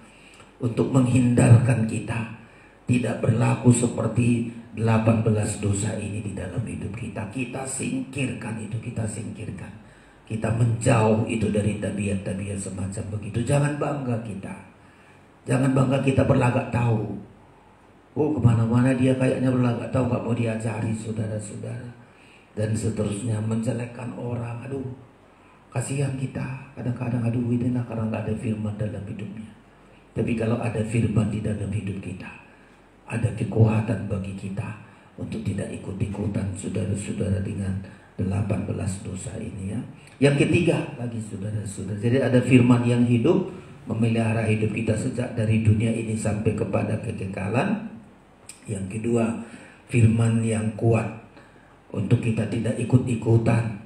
untuk menghindarkan kita tidak berlaku seperti 18 dosa ini di dalam hidup kita. Kita singkirkan itu, kita singkirkan. Kita menjauh itu dari tabiat-tabiat semacam begitu. Jangan bangga kita. Jangan bangga kita berlagak tahu. Oh, kemana-mana dia kayaknya berlagak tahu, gak mau diajari, saudara-saudara. Dan seterusnya menjelekkan orang. Aduh, kasihan kita. Kadang-kadang aduh, ini karena gak ada firman dalam hidupnya. Tapi kalau ada firman di dalam hidup kita, ada kekuatan bagi kita untuk tidak ikut-ikutan, saudara-saudara, dengan 18 dosa ini, ya. Yang ketiga lagi, saudara-saudara, jadi ada firman yang hidup, memelihara hidup kita sejak dari dunia ini sampai kepada kekekalan. Yang kedua, firman yang kuat untuk kita tidak ikut-ikutan,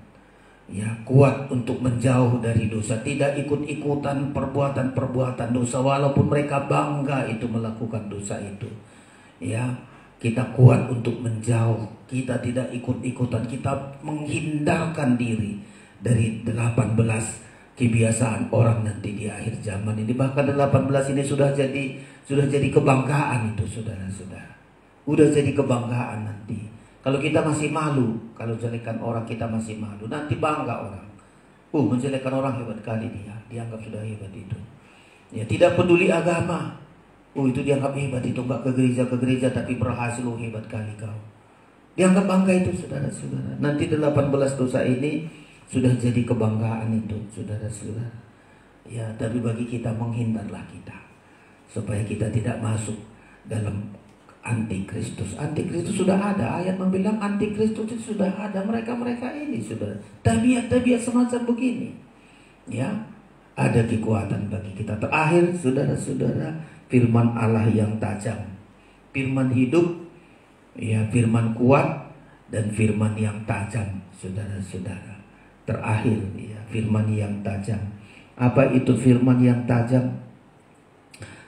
ya, kuat untuk menjauh dari dosa, tidak ikut-ikutan perbuatan-perbuatan dosa walaupun mereka bangga itu melakukan dosa itu. Ya, kita kuat untuk menjauh, kita tidak ikut-ikutan, kita menghindarkan diri dari 18 kebiasaan orang nanti di akhir zaman ini. Bahkan 18 ini sudah jadi kebanggaan itu, saudara-saudara. Udah jadi kebanggaan nanti. Kalau kita masih malu, kalau jelekan orang kita masih malu, nanti bangga orang. Menjelekan orang hebat kali dia, dianggap sudah hebat itu. Ya, tidak peduli agama. Itu dianggap hebat itu, nggak ke gereja tapi berhasil, hebat kali kau. Dianggap bangga itu, saudara-saudara. Nanti 18 dosa ini sudah jadi kebanggaan itu, saudara-saudara. Ya, tapi bagi kita menghindarlah kita supaya kita tidak masuk dalam antikristus. Antikristus sudah ada, ayat membilang antikristus itu sudah ada. Mereka ini, saudara, tabiat-tabiat semacam begini. Ya, ada kekuatan bagi kita. Terakhir, saudara-saudara, firman Allah yang tajam, firman hidup, ya, firman kuat dan firman yang tajam, saudara-saudara. Terakhir, ya, firman yang tajam. Apa itu firman yang tajam?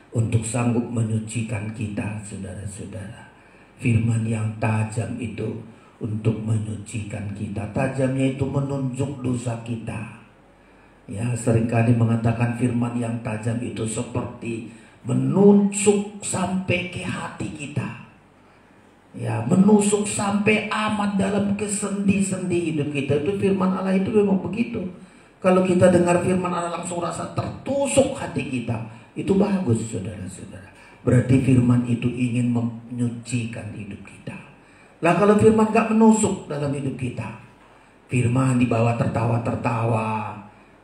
Untuk sanggup menyucikan kita, saudara-saudara. Firman yang tajam itu untuk menyucikan kita. Tajamnya itu menunjuk dosa kita. Ya, seringkali mengatakan firman yang tajam itu seperti menusuk sampai ke hati kita. Ya, menusuk sampai amat dalam kesendi-sendi hidup kita. Itu firman Allah itu memang begitu. Kalau kita dengar firman Allah langsung rasa tertusuk hati kita, itu bagus saudara-saudara. Berarti firman itu ingin menyucikan hidup kita. Lah kalau firman gak menusuk dalam hidup kita, firman dibawa tertawa-tertawa,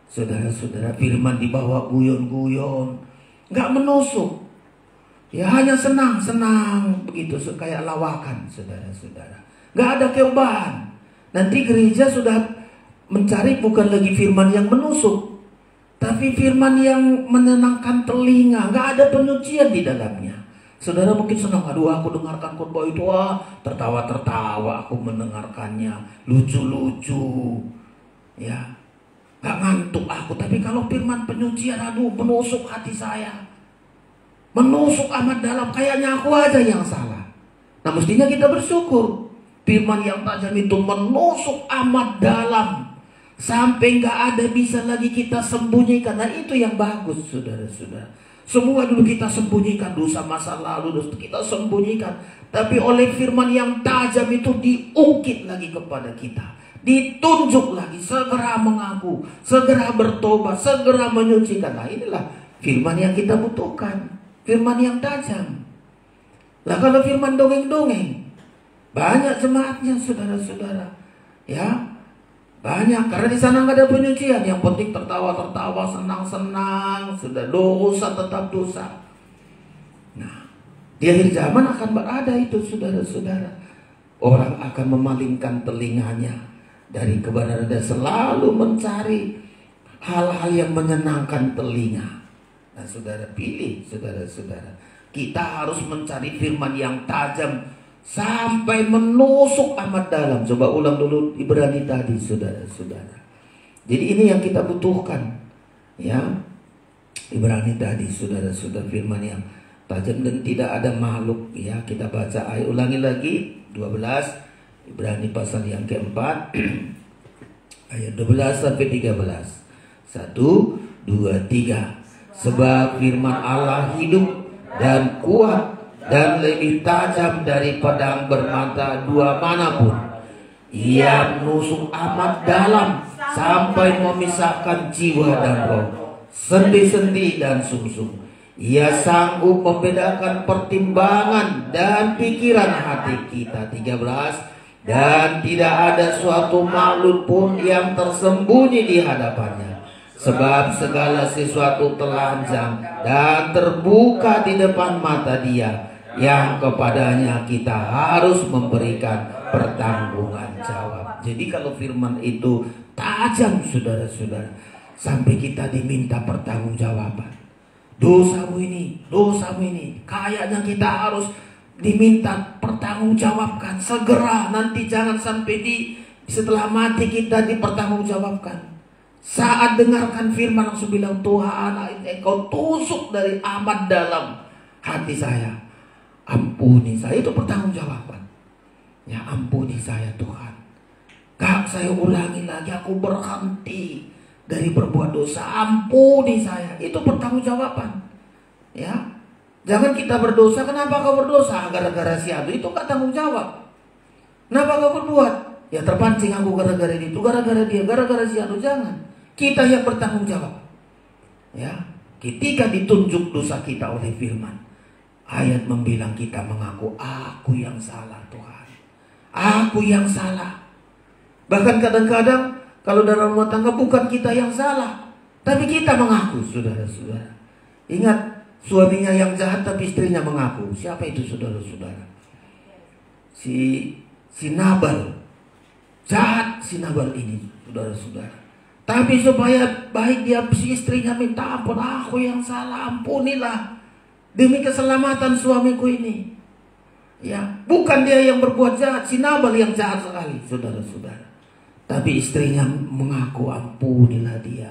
saudara-saudara, firman dibawa guyon-guyon, gak menusuk, ya hanya senang-senang begitu, kayak lawakan, saudara-saudara. Gak ada keubaan. Nanti gereja sudah mencari bukan lagi firman yang menusuk, tapi firman yang menenangkan telinga. Gak ada penyucian di dalamnya. Saudara mungkin senang, aduh aku dengarkan khotbah itu, tertawa-tertawa aku mendengarkannya, lucu-lucu, ya, gak ngantuk aku. Tapi kalau firman penyucian, aduh menusuk hati saya, menusuk amat dalam, kayaknya aku aja yang salah. Nah mestinya kita bersyukur, firman yang tajam itu menusuk amat dalam, sampai gak ada bisa lagi kita sembunyikan. Nah itu yang bagus saudara-saudara. Semua dulu kita sembunyikan, dosa masa lalu dosa kita sembunyikan, tapi oleh firman yang tajam itu diungkit lagi kepada kita, ditunjuk lagi, segera mengaku, segera bertobat, segera menyucikan. Nah inilah firman yang kita butuhkan, firman yang tajam. Lah kalau firman dongeng-dongeng, banyak jemaatnya saudara-saudara, ya banyak, karena di sana nggak ada penyucian. Yang penting tertawa-tertawa, senang-senang, sudah dosa tetap dosa. Nah, di akhir zaman akan berada itu saudara-saudara. Orang akan memalingkan telinganya dari kebenaran dan selalu mencari hal-hal yang menyenangkan telinga. Nah, saudara pilih, saudara-saudara. Kita harus mencari firman yang tajam sampai menusuk amat dalam. Coba ulang dulu Ibrani tadi saudara-saudara. Jadi ini yang kita butuhkan, ya. Ibrani tadi saudara-saudara, firman yang tajam dan tidak ada makhluk, ya. Kita baca ayat, ulangi lagi 12 Ibrani pasal yang keempat ayat 12 sampai 13. 1, 2, 3. Sebab firman Allah hidup dan kuat dan lebih tajam dari pedang bermata dua manapun. Ia menusuk amat dalam sampai memisahkan jiwa dan roh, sendi-sendi dan sumsum. Ia sanggup membedakan pertimbangan dan pikiran hati kita. 13. Dan tidak ada suatu makhluk pun yang tersembunyi di hadapannya. Sebab segala sesuatu telanjang dan terbuka di depan mata Dia, yang kepadanya kita harus memberikan pertanggungan jawab. Jadi kalau firman itu tajam saudara-saudara, sampai kita diminta pertanggungjawaban. Dosamu ini, kayaknya kita harus diminta pertanggungjawabkan segera. Nanti jangan sampai setelah mati kita dipertanggungjawabkan. Saat dengarkan firman langsung bilang, Tuhan Engkau tusuk dari amat dalam hati saya, ampuni saya. Itu pertanggungjawaban. Ya ampuni saya Tuhan, gak saya ulangi lagi, aku berhenti dari berbuat dosa, ampuni saya. Itu pertanggungjawaban. Ya, jangan kita berdosa, kenapa kau berdosa? Gara-gara si adu, itu gak tanggung jawab. Kenapa kau berbuat? Ya terpancing aku gara-gara itu, gara-gara dia, gara-gara si adu. Jangan, kita yang bertanggung jawab. Ya, ketika ditunjuk dosa kita oleh firman, ayat membilang kita mengaku, aku yang salah Tuhan, aku yang salah. Bahkan kadang-kadang kalau dalam rumah tangga bukan kita yang salah, tapi kita mengaku, saudara-saudara. Ingat, suaminya yang jahat tapi istrinya mengaku. Siapa itu saudara-saudara? Si Nabal. Jahat si Nabal ini, saudara-saudara. Tapi supaya baik dia, si istrinya minta ampun, aku yang salah, ampunilah demi keselamatan suamiku ini. Ya, bukan dia yang berbuat jahat, si Nabal yang jahat sekali, saudara-saudara. Tapi istrinya mengaku, ampunilah dia,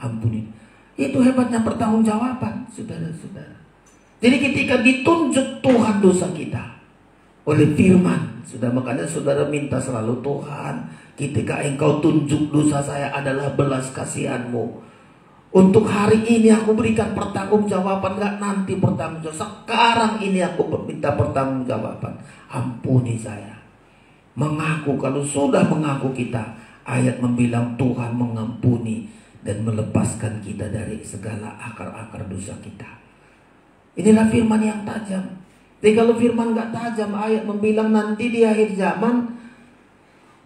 ampuni. Itu hebatnya pertanggungjawaban, saudara-saudara. Jadi ketika ditunjuk Tuhan dosa kita oleh firman, sudah, makanya saudara minta selalu, Tuhan, ketika Engkau tunjuk dosa saya adalah belas kasihan-Mu, untuk hari ini aku berikan pertanggungjawaban, gak nanti pertanggungjawaban, sekarang ini aku minta pertanggungjawaban, ampuni saya. Mengaku, kalau sudah mengaku kita, ayat membilang Tuhan mengampuni dan melepaskan kita dari segala akar-akar dosa kita. Inilah firman yang tajam. Jadi kalau firman gak tajam, ayat membilang nanti di akhir zaman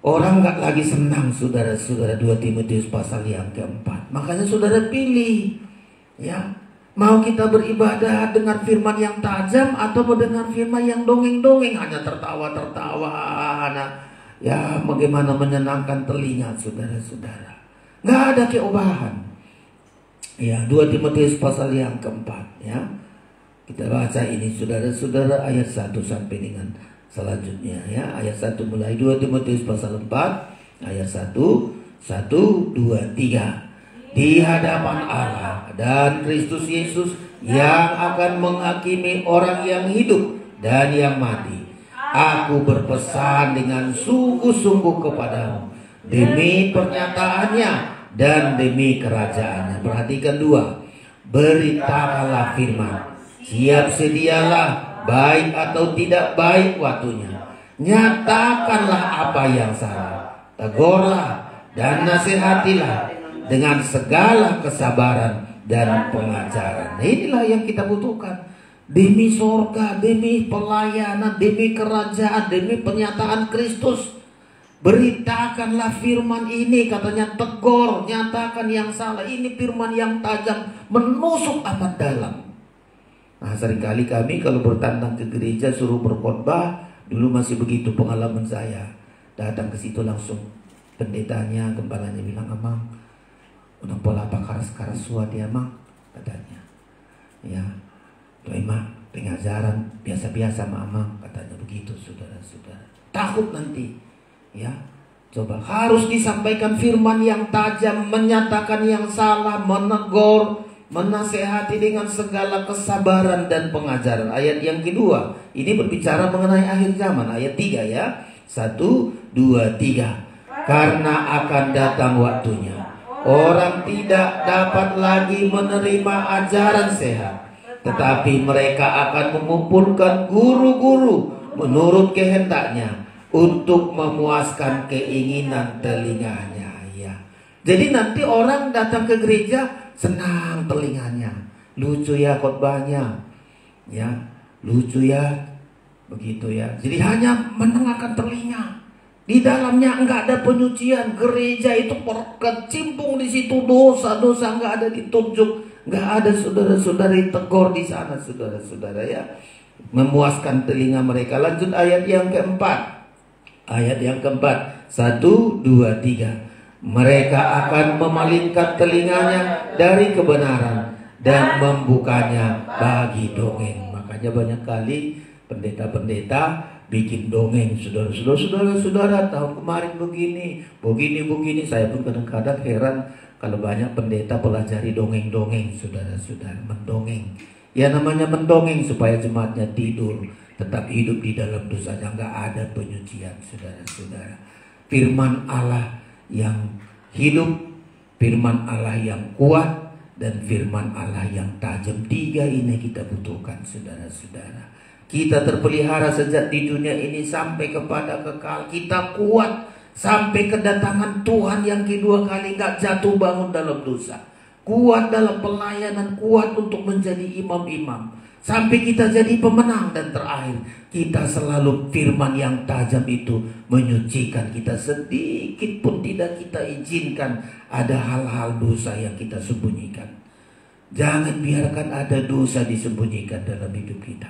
orang gak lagi senang, saudara-saudara. 2 Timotius pasal yang keempat. Makanya saudara pilih, ya, mau kita beribadah dengan firman yang tajam atau dengan firman yang dongeng-dongeng, hanya tertawa-tertawa, ya, bagaimana menyenangkan telinga saudara-saudara. Gak ada keobahan. Ya, 2 Timotius pasal yang keempat, ya. Kita baca ini saudara-saudara, ayat 1 sampai dengan selanjutnya, ya. Ayat 1 mulai. 2 Timotius pasal 4 ayat 1, 1, 2, 3. Di hadapan Allah dan Kristus Yesus yang akan menghakimi orang yang hidup dan yang mati, aku berpesan dengan sungguh-sungguh kepadamu demi pernyataannya dan demi kerajaannya. Perhatikan 2. Beritakanlah firman. Siap sedialah, baik atau tidak baik waktunya. Nyatakanlah apa yang salah. Tegurlah dan nasihatilah dengan segala kesabaran dan pengajaran. Nah, inilah yang kita butuhkan. Demi sorga, demi pelayanan, demi kerajaan, demi penyataan Kristus. Beritakanlah firman ini, katanya tegur, nyatakan yang salah. Ini firman yang tajam, menusuk amat dalam. Nah, seringkali kami kalau bertandang ke gereja suruh berkhotbah, dulu masih begitu pengalaman saya. Datang ke situ langsung pendetanya, gembalanya bilang, "Amang, unang pola apa karas-karas suat ya, Mang," katanya. Ya, tuh emang pengajaran biasa-biasa Amang, katanya begitu saudara-saudara. Takut nanti, ya. Coba harus disampaikan firman yang tajam, menyatakan yang salah, menegur, menasehati dengan segala kesabaran dan pengajaran. Ayat yang kedua, ini berbicara mengenai akhir zaman. Ayat 3, ya. 1, 2, 3. Karena akan datang waktunya, orang tidak dapat lagi menerima ajaran sehat, tetapi mereka akan mengumpulkan guru-guru menurut kehendaknya untuk memuaskan keinginan telinganya. Ya. Jadi nanti orang datang ke gereja senang telinganya, lucu ya khotbahnya, ya, lucu ya, begitu ya. Jadi hanya mendengarkan telinga. Di dalamnya enggak ada penyucian. Gereja itu berkecimpung di situ, dosa-dosa enggak ada ditunjuk, enggak ada saudara-saudari tegur di sana, saudara-saudara, ya. Memuaskan telinga mereka. Lanjut ayat yang keempat. Ayat yang keempat. 1, 2, 3. Mereka akan memalingkan telinganya dari kebenaran dan membukanya bagi dongeng. Makanya banyak kali pendeta-pendeta bikin dongeng, saudara-saudara, tahun kemarin begini. Saya pun kadang-kadang heran kalau banyak pendeta pelajari dongeng-dongeng, saudara-saudara, mendongeng. Ya, namanya mendongeng supaya jemaatnya tidur, tetap hidup di dalam dosanya, nggak ada penyucian, saudara-saudara. Firman Allah yang hidup, firman Allah yang kuat, dan firman Allah yang tajam. 3 ini kita butuhkan, saudara-saudara. Kita terpelihara sejak di dunia ini sampai kepada kekal. Kita kuat sampai kedatangan Tuhan yang kedua kali, gak jatuh bangun dalam dosa. Kuat dalam pelayanan, kuat untuk menjadi imam-imam. Sampai kita jadi pemenang, dan terakhir kita selalu firman yang tajam itu menyucikan kita. Sedikit pun tidak kita izinkan ada hal-hal dosa yang kita sembunyikan. Jangan biarkan ada dosa disembunyikan dalam hidup kita.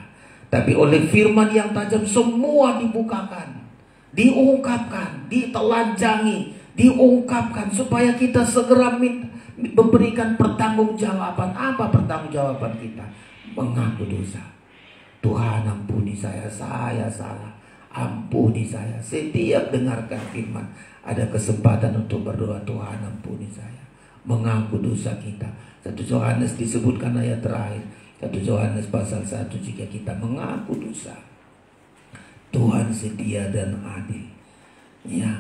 Tapi oleh firman yang tajam semua dibukakan, diungkapkan, ditelanjangi, diungkapkan supaya kita segera memberikan pertanggungjawaban. Apa pertanggungjawaban kita? Mengaku dosa. Tuhan, ampuni saya salah. Ampuni saya. Setiap dengarkan firman ada kesempatan untuk berdoa, Tuhan ampuni saya. Mengaku dosa kita. 1 Yohanes disebutkan ayat terakhir, 1 Yohanes pasal 1, jika kita mengaku dosa, Tuhan setia dan adil. Ya.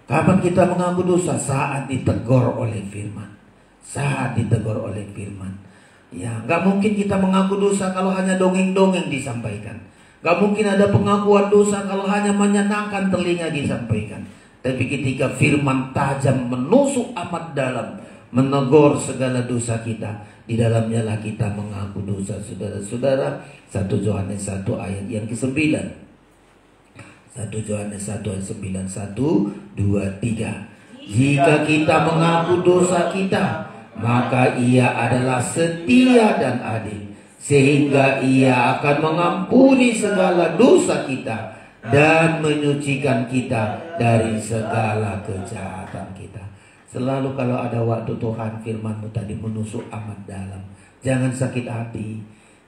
Kapan kita mengaku dosa? Saat ditegur oleh firman. Saat ditegur oleh firman. Ya, gak mungkin kita mengaku dosa kalau hanya dongeng-dongeng disampaikan. Gak mungkin ada pengakuan dosa kalau hanya menyenangkan telinga disampaikan. Tapi ketika firman tajam menusuk amat dalam, menegur segala dosa kita. Di dalamnya lah kita mengaku dosa, saudara-saudara. 1 Yohanes 1 ayat yang ke-9. 1 Yohanes 1 ayat 9. 1, 2, 3. Jika kita mengaku dosa kita, maka Ia adalah setia dan adil, sehingga Ia akan mengampuni segala dosa kita dan menyucikan kita dari segala kejahatan kita. Selalu kalau ada waktu Tuhan, firman-Mu tadi menusuk amat dalam. Jangan sakit hati.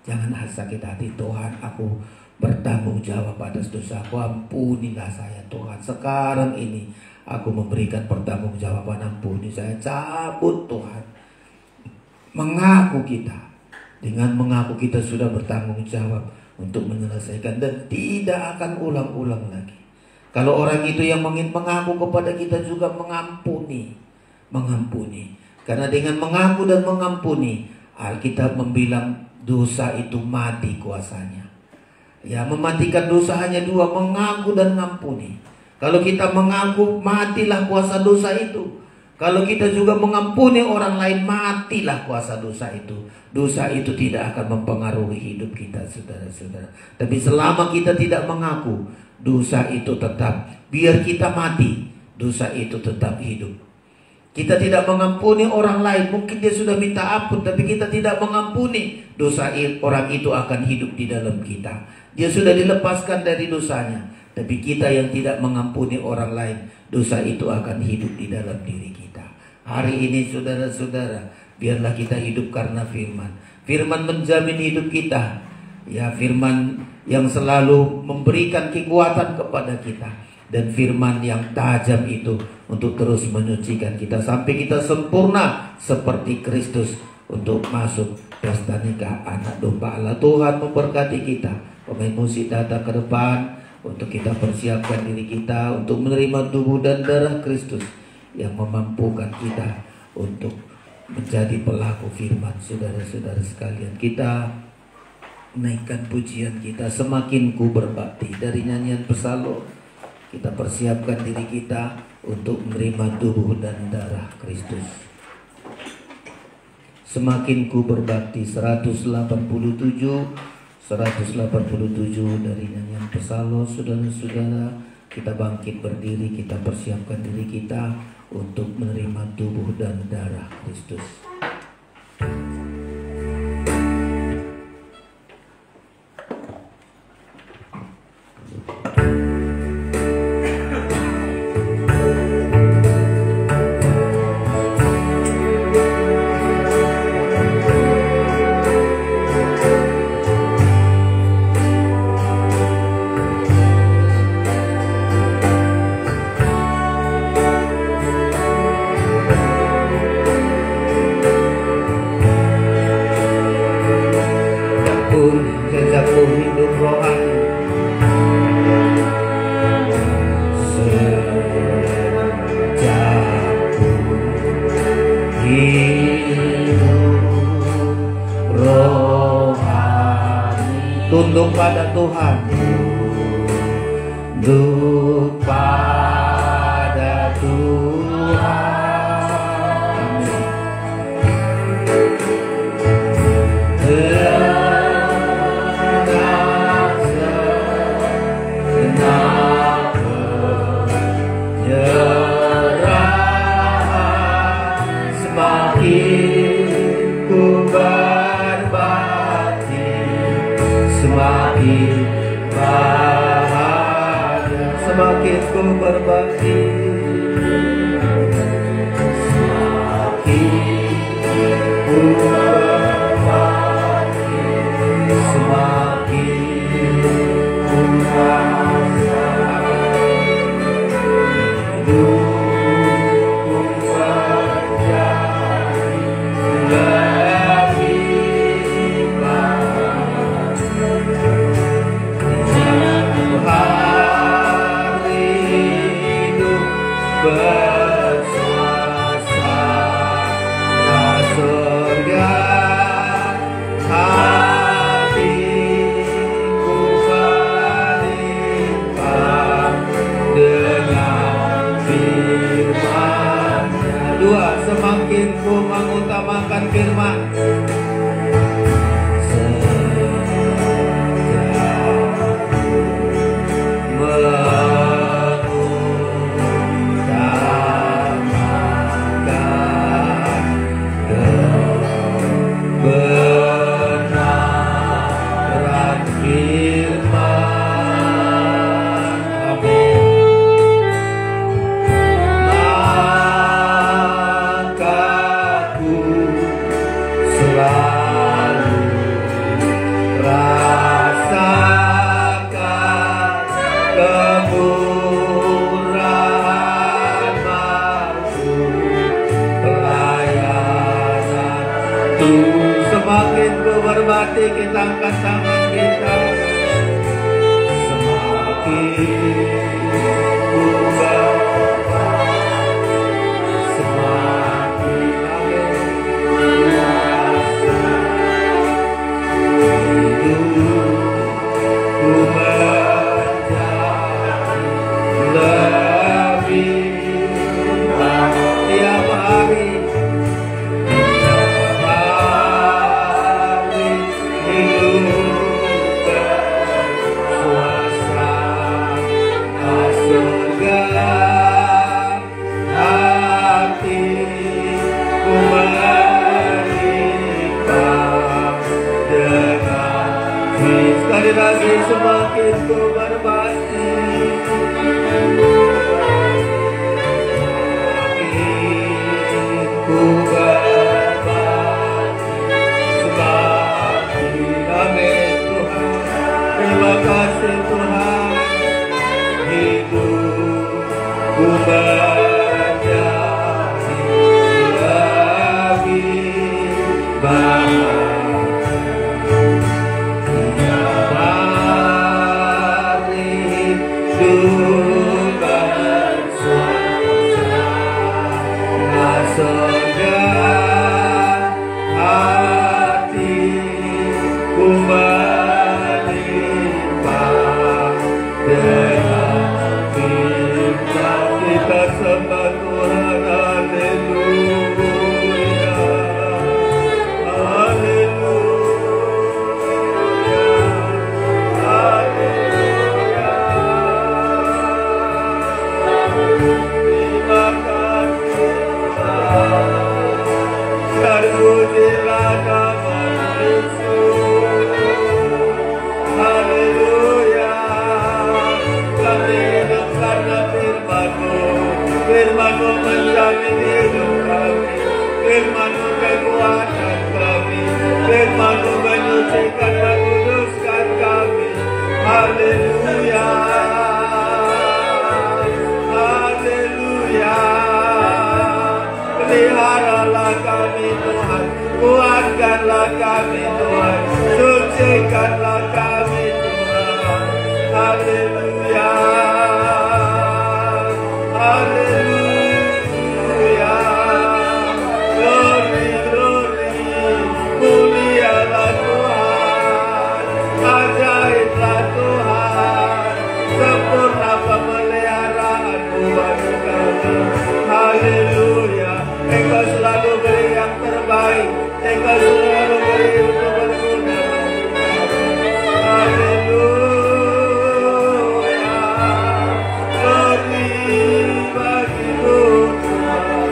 Jangan sakit hati. Tuhan, aku bertanggung jawab atas dosaku. Ampunilah saya Tuhan. Sekarang ini aku memberikan pertanggungjawaban. Ampuni saya. Cabut Tuhan. Mengaku kita. Dengan mengaku kita sudah bertanggung jawab untuk menyelesaikan. Dan tidak akan ulang-ulang lagi. Kalau orang itu yang mengaku kepada kita juga mengampuni. Karena dengan mengaku dan mengampuni, Alkitab membilang dosa itu mati kuasanya. Ya, mematikan dosa hanya dua, mengaku dan mengampuni. Kalau kita mengaku, matilah kuasa dosa itu. Kalau kita juga mengampuni orang lain, matilah kuasa dosa itu. Dosa itu tidak akan mempengaruhi hidup kita, saudara-saudara. Tapi selama kita tidak mengaku, dosa itu tetap, biar kita mati, dosa itu tetap hidup. Kita tidak mengampuni orang lain, mungkin dia sudah minta ampun, tapi kita tidak mengampuni, dosa orang itu akan hidup di dalam kita. Dia sudah dilepaskan dari dosanya, tapi kita yang tidak mengampuni orang lain, dosa itu akan hidup di dalam diri kita. Hari ini saudara-saudara, biarlah kita hidup karena firman. Firman menjamin hidup kita. Ya, firman yang selalu memberikan kekuatan kepada kita. Dan firman yang tajam itu untuk terus menyucikan kita sampai kita sempurna seperti Kristus untuk masuk pesta nikah anak domba Allah. Tuhan memberkati kita. Pemain musik datang ke depan untuk kita persiapkan diri kita untuk menerima tubuh dan darah Kristus yang memampukan kita untuk menjadi pelaku firman. Saudara-saudara sekalian, kita naikkan pujian kita, semakin ku berbakti, dari nyanyian Psalm. Kita persiapkan diri kita untuk menerima tubuh dan darah Kristus. Semakin ku berbakti, 187 dari nyanyian Psalm. Saudara-saudara, kita bangkit berdiri, kita persiapkan diri kita untuk menerima tubuh dan darah Kristus. Tunduk pada Tuhan, tunduk pada Tuhan. Semakin ku berbakti, semakin ku berbakti, semakin ku merasa hidupku menjadi lebih baik. Bersuasana surga, hatiku balik kemurahan-Mu, pelayanan Tuhan. Semakin ku berbakti, kita angkat tangan kita. Semakin ku lagi semakin ku berbakti, semakin ku berbakti, semakin amin Tuhan. Terima kasih Tuhan, hidupku menjadi lebih baik. Firman-Mu menjamin hidup kami, Firman-Mu kekuatan kami, Firman-Mu menyucikan dan kuduskan kami. Haleluya, haleluya. Peliharalah kami Tuhan, kuatkanlah kami Tuhan, sucikanlah kami Tuhan. Haleluya, haleluya. Glory, glory. Mulialah Tuhan, ajaiblah Tuhan, sempurna pemeliharaan-Mu bagi kami. Haleluya. Engkau selalu beri yang terbaik, Engkau selalu beri untuk berguna bagi kami. Haleluya. Glory bagi-Mu Tuhan.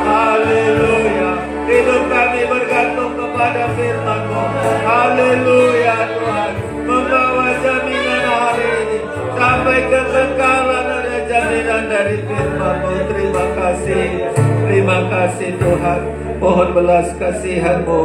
Haleluya. Hidup kami bergantung kepada firman-Mu. Haleluya Tuhan. Membawa jaminan hari ini sampai kekekalan, ada jaminan dari firman-Mu. Terima kasih. Terima kasih Tuhan. Mohon belas kasihan-Mu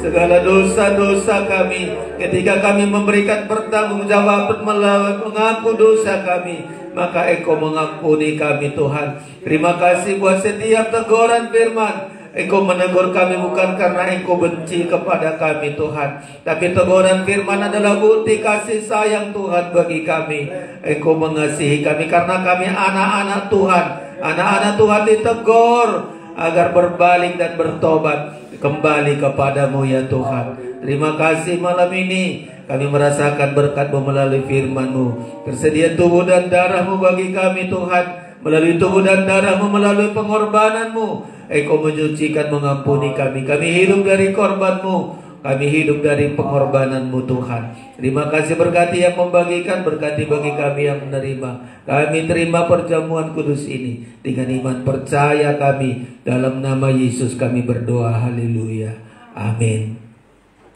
segala dosa-dosa kami, ketika kami memberikan pertanggungjawaban mengaku dosa kami, maka Engkau mengampuni kami Tuhan. Terima kasih buat setiap teguran firman. Engkau menegur kami bukan karena Engkau benci kepada kami Tuhan, tapi teguran firman adalah bukti kasih sayang Tuhan bagi kami. Engkau mengasihi kami karena kami anak-anak Tuhan. Anak-anak Tuhan ditegur agar berbalik dan bertobat kembali kepadamu ya Tuhan. Terima kasih malam ini kami merasakan berkat-Mu melalui firman-Mu. Tersedia tubuh dan darah-Mu bagi kami Tuhan. Melalui tubuh dan darah-Mu, melalui pengorbanan-Mu, Engkau menyucikan, mengampuni kami. Kami hidup dari korban-Mu, kami hidup dari pengorbanan-Mu Tuhan. Terima kasih, berkati yang membagikan, berkati bagi kami yang menerima. Kami terima perjamuan kudus ini dengan iman percaya kami. Dalam nama Yesus kami berdoa, haleluya, amin.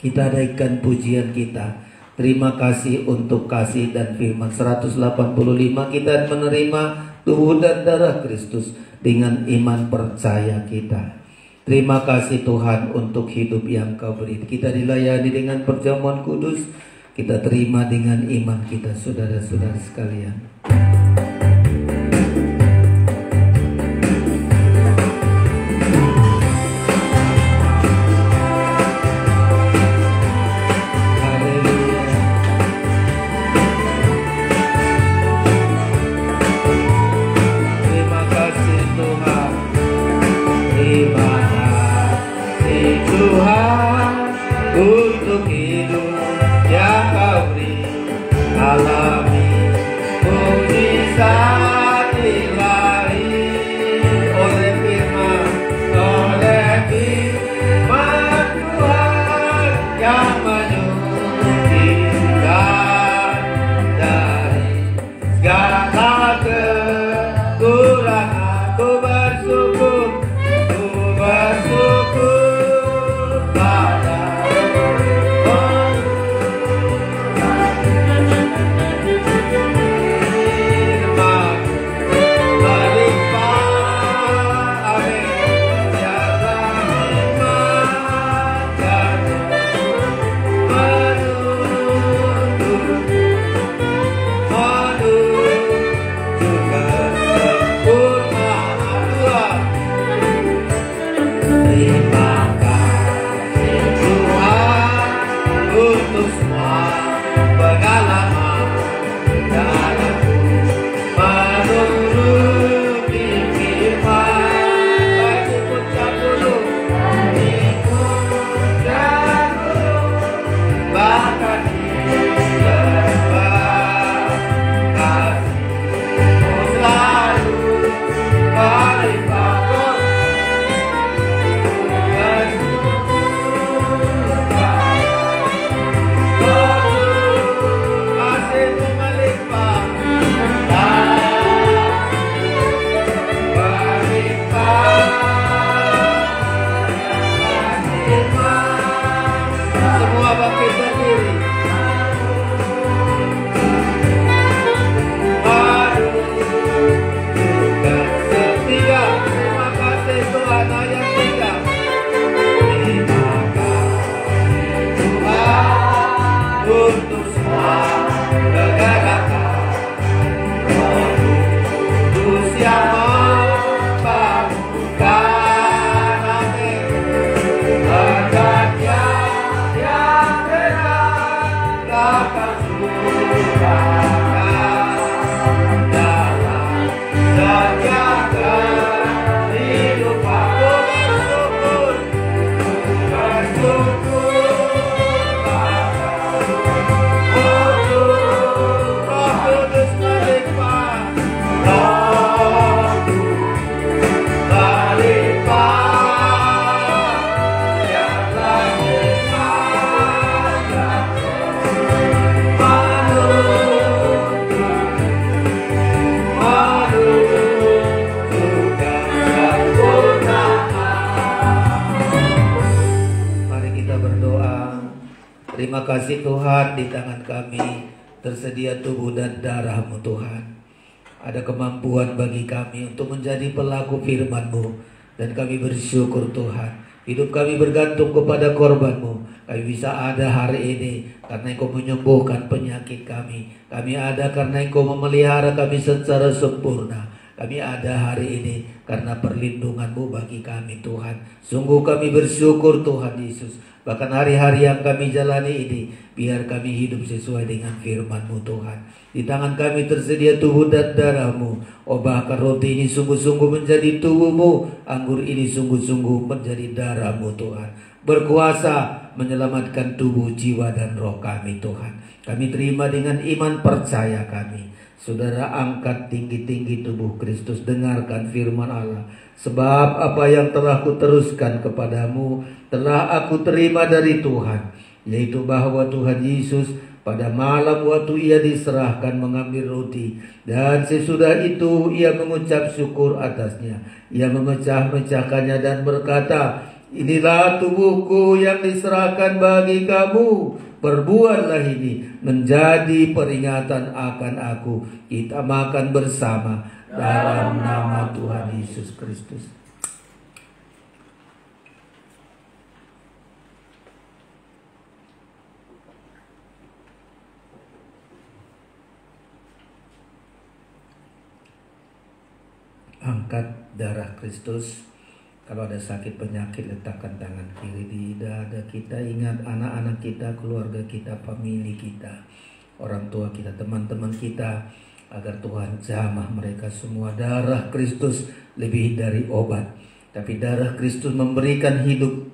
Kita naikkan pujian kita. Terima kasih untuk kasih dan firman 185. Kita menerima tubuh dan darah Kristus dengan iman percaya kita. Terima kasih Tuhan untuk hidup yang Kau beri. Kita dilayani dengan perjamuan kudus. Kita terima dengan iman kita, saudara-saudara sekalian. Terima kasih Tuhan, di tangan kami tersedia tubuh dan darah-Mu Tuhan. Ada kemampuan bagi kami untuk menjadi pelaku firman-Mu. Dan kami bersyukur Tuhan, hidup kami bergantung kepada korban-Mu. Kami bisa ada hari ini karena Engkau menyembuhkan penyakit kami. Kami ada karena Engkau memelihara kami secara sempurna. Kami ada hari ini karena perlindungan-Mu bagi kami Tuhan. Sungguh kami bersyukur Tuhan Yesus. Bahkan hari-hari yang kami jalani ini, biar kami hidup sesuai dengan firman-Mu Tuhan. Di tangan kami tersedia tubuh dan darah-Mu. Oh bahkan roti ini sungguh-sungguh menjadi tubuh-Mu. Anggur ini sungguh-sungguh menjadi darah-Mu Tuhan. Berkuasa menyelamatkan tubuh, jiwa, dan roh kami Tuhan. Kami terima dengan iman percaya kami. Saudara, angkat tinggi-tinggi tubuh Kristus, dengarkan firman Allah. Sebab apa yang telah kuteruskan kepadamu telah aku terima dari Tuhan, yaitu bahwa Tuhan Yesus pada malam waktu ia diserahkan mengambil roti, dan sesudah itu ia mengucap syukur atasnya. Ia memecah-mecahkannya dan berkata, inilah tubuhku yang diserahkan bagi kamu. Perbuatlah ini menjadi peringatan akan aku. Kita makan bersama dalam nama Tuhan Yesus Kristus. Angkat darah Kristus. Kalau ada sakit penyakit, letakkan tangan kiri di dada kita. Ingat anak-anak kita, keluarga kita, famili kita, orang tua kita, teman-teman kita, agar Tuhan jamah mereka semua. Darah Kristus lebih dari obat, tapi darah Kristus memberikan hidup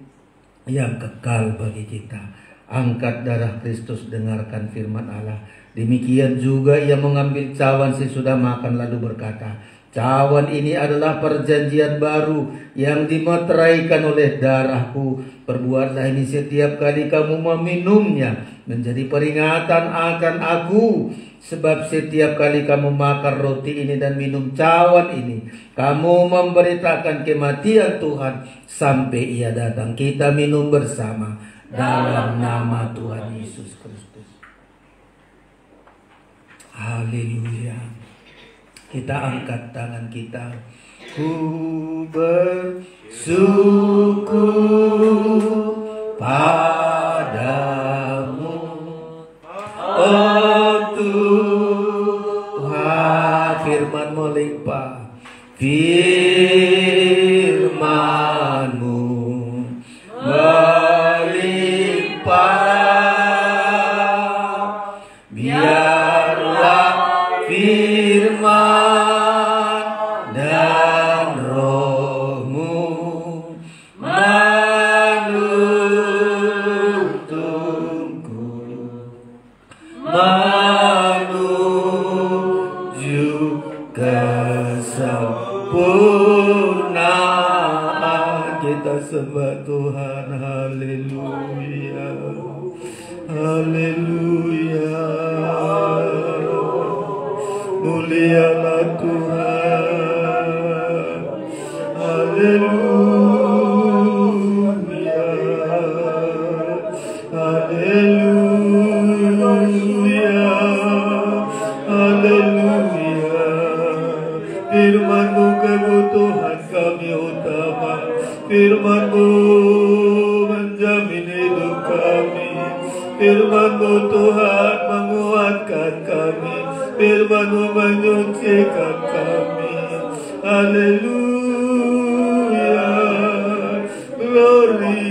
yang kekal bagi kita. Angkat darah Kristus, dengarkan firman Allah. Demikian juga ia mengambil cawan sesudah makan lalu berkata, cawan ini adalah perjanjian baru yang dimeteraikan oleh darahku. Perbuatlah ini setiap kali kamu meminumnya menjadi peringatan akan aku. Sebab setiap kali kamu makan roti ini dan minum cawan ini, kamu memberitakan kematian Tuhan sampai ia datang. Kita minum bersama dalam nama Tuhan Yesus Kristus. Haleluya. Kita angkat tangan kita. Ku bersyukur padamu, oh Tuhan. Firman melimpah, firman-Mu melimpah. Biarlah firman dan roh-Mu menuntunku menuju kesempurnaan. Kita sembah Tuhan. Haleluya, haleluya. Mulialah Tuhan. Haleluya, haleluya, haleluya. Firman-Mu kebutuhan kami utama. Firman-Mu menjamin hidup kami. Firman-Mu Tuhan menguatkan kami. Firman-Mu menyucikan kami. Haleluya, glory.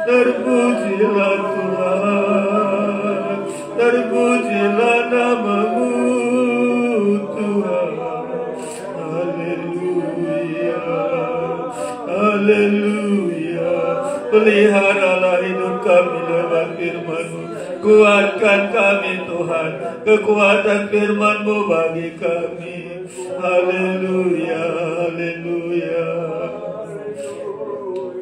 Terpujilah Tuhan, terpujilah nama-Mu Tuhan. Haleluya, haleluya. Peliharalah hidup kami lewat firman-Mu. Kuatkan kami Tuhan, kekuatan firman-Mu bagi kami. Haleluya, haleluya.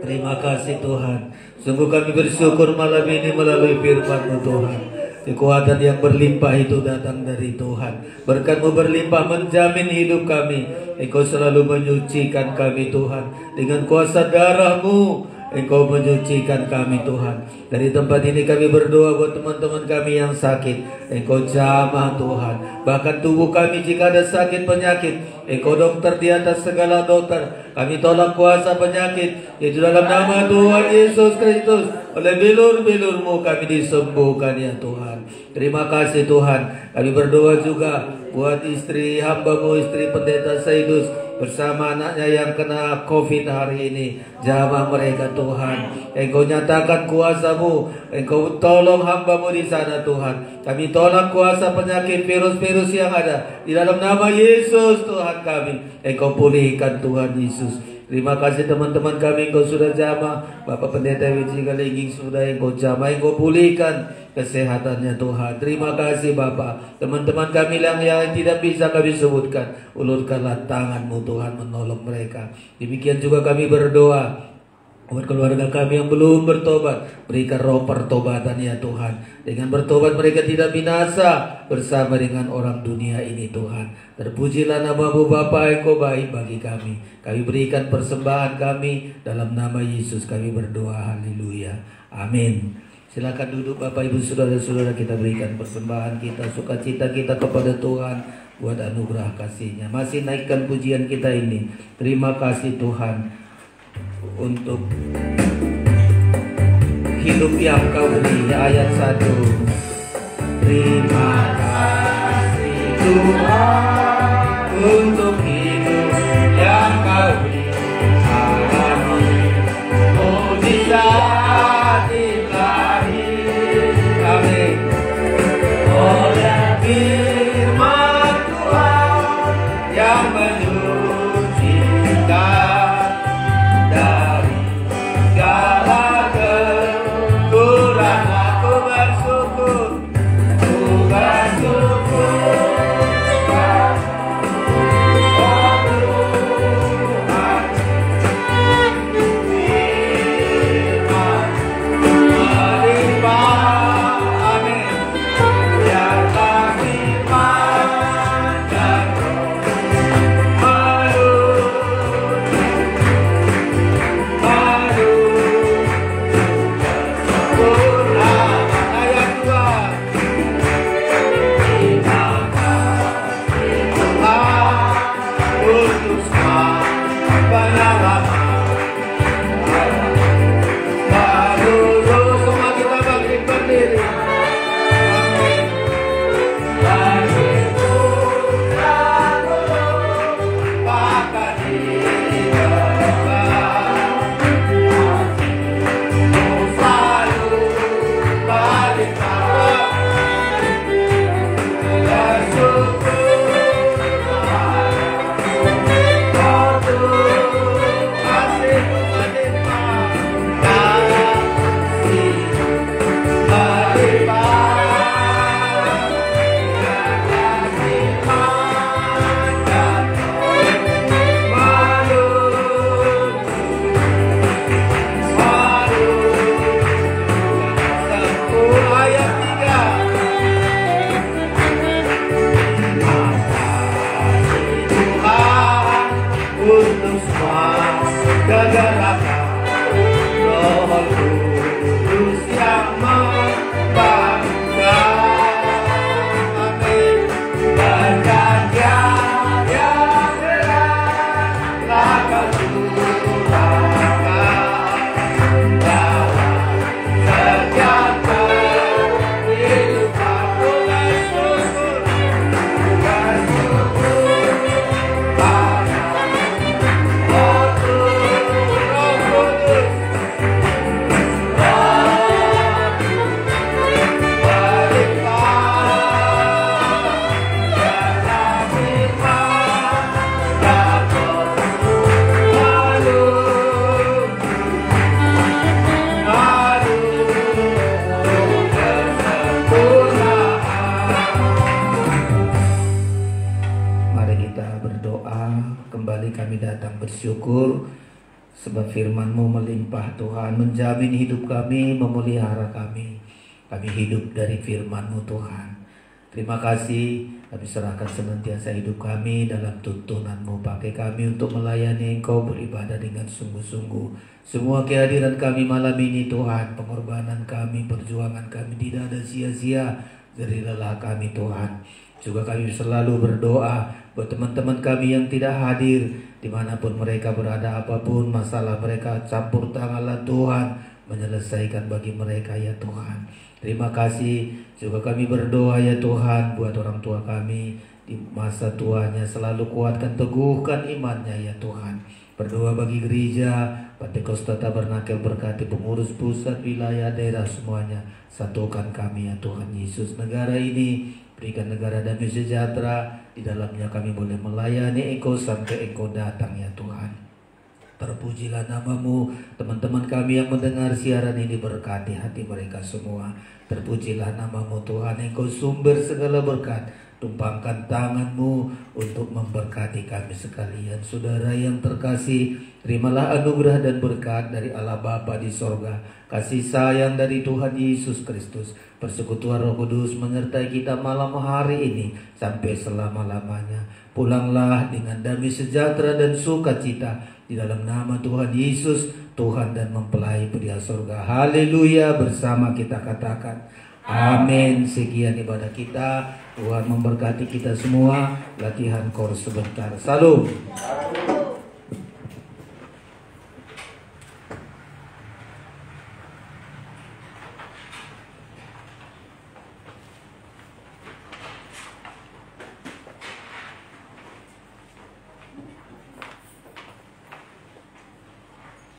Terima kasih Tuhan. Sungguh kami bersyukur malam ini melalui firman-Mu Tuhan. Kekuatan yang berlimpah itu datang dari Tuhan. Berkat-Mu berlimpah menjamin hidup kami. Engkau selalu menyucikan kami Tuhan. Dengan kuasa darah-Mu Engkau menyucikan kami Tuhan. Dari tempat ini kami berdoa buat teman-teman kami yang sakit. Engkau jamah Tuhan. Bahkan tubuh kami jika ada sakit penyakit, Engkau dokter di atas segala dokter. Kami tolak kuasa penyakit. Di dalam nama Tuhan Yesus Kristus. Oleh bilur-bilur-Mu kami disembuhkan ya Tuhan. Terima kasih Tuhan. Kami berdoa juga buat istri hamba-Mu, istri pendeta Saidus, bersama anaknya yang kena COVID hari ini. Jamah mereka Tuhan. Engkau nyatakan kuasa-Mu. Engkau tolong hamba-Mu di sana Tuhan. Kami tolak kuasa penyakit virus-virus yang ada. Di dalam nama Yesus Tuhan kami. Engkau pulihkan Tuhan Yesus. Terima kasih teman-teman kami, Engkau sudah jamah. Bapak Pendeta Wiji Galengging sudah Engkau jamah, Engkau pulihkan kesehatannya Tuhan. Terima kasih Bapak. Teman-teman kami yang tidak bisa kami sebutkan, ulurkanlah tangan-Mu Tuhan menolong mereka. Demikian juga kami berdoa buat keluarga kami yang belum bertobat, berikan roh pertobatan ya Tuhan. Dengan bertobat mereka tidak binasa bersama dengan orang dunia ini Tuhan. Terpujilah nama-Mu Bapa, Engkau baik bagi kami. Kami berikan persembahan kami dalam nama Yesus kami berdoa, haleluya, amin. Silakan duduk Bapak Ibu Saudara-saudara, kita berikan persembahan kita, sukacita kita kepada Tuhan buat anugerah kasih-Nya. Masih naikkan pujian kita ini. Terima kasih Tuhan untuk hidup yang Kau beri. Ayat 1. Terima kasih Tuhan untuk hidup yang Kau beri. Alami mujizat ilahi. Amin. Oleh firman Tuhan yang menyucikan dari segala kekurangan. Aku bersyukur, bersyukur sebab firman-Mu melimpah Tuhan, menjamin hidup kami, memelihara kami. Kami hidup dari firman-Mu Tuhan. Terima kasih Kami serahkan senantiasa hidup kami dalam tuntunan-Mu. Pakai kami untuk melayani Engkau, beribadah dengan sungguh-sungguh. Semua kehadiran kami malam ini Tuhan, pengorbanan kami, perjuangan kami tidak ada sia-sia dari lelah kami Tuhan. Juga kami selalu berdoa buat teman-teman kami yang tidak hadir, dimanapun mereka berada, apapun masalah mereka, campur tanganlah Tuhan, menyelesaikan bagi mereka ya Tuhan. Terima kasih. Juga kami berdoa ya Tuhan buat orang tua kami di masa tuanya, selalu kuatkan, teguhkan imannya ya Tuhan. Berdoa bagi gereja Pantekosta Tabernakel, berkati pengurus pusat, wilayah, daerah semuanya. Satukan kami ya Tuhan Yesus. Negara ini berikan negara damai sejahtera, di dalamnya kami boleh melayani Engkau sampai Engkau datang ya Tuhan. Terpujilah nama-Mu. Teman-teman kami yang mendengar siaran ini, berkati hati mereka semua. Terpujilah nama-Mu Tuhan, Engkau sumber segala berkat. Tumpangkan tangan-Mu untuk memberkati kami sekalian. Saudara yang terkasih, terimalah anugerah dan berkat dari Allah Bapa di sorga, kasih sayang dari Tuhan Yesus Kristus, persekutuan Roh Kudus menyertai kita malam hari ini sampai selama-lamanya. Pulanglah dengan damai sejahtera dan sukacita di dalam nama Tuhan Yesus, Tuhan dan mempelai pria surga. Haleluya. Bersama kita katakan amin. Sekian ibadah kita. Tuhan memberkati kita semua. Latihan kor sebentar. Salam.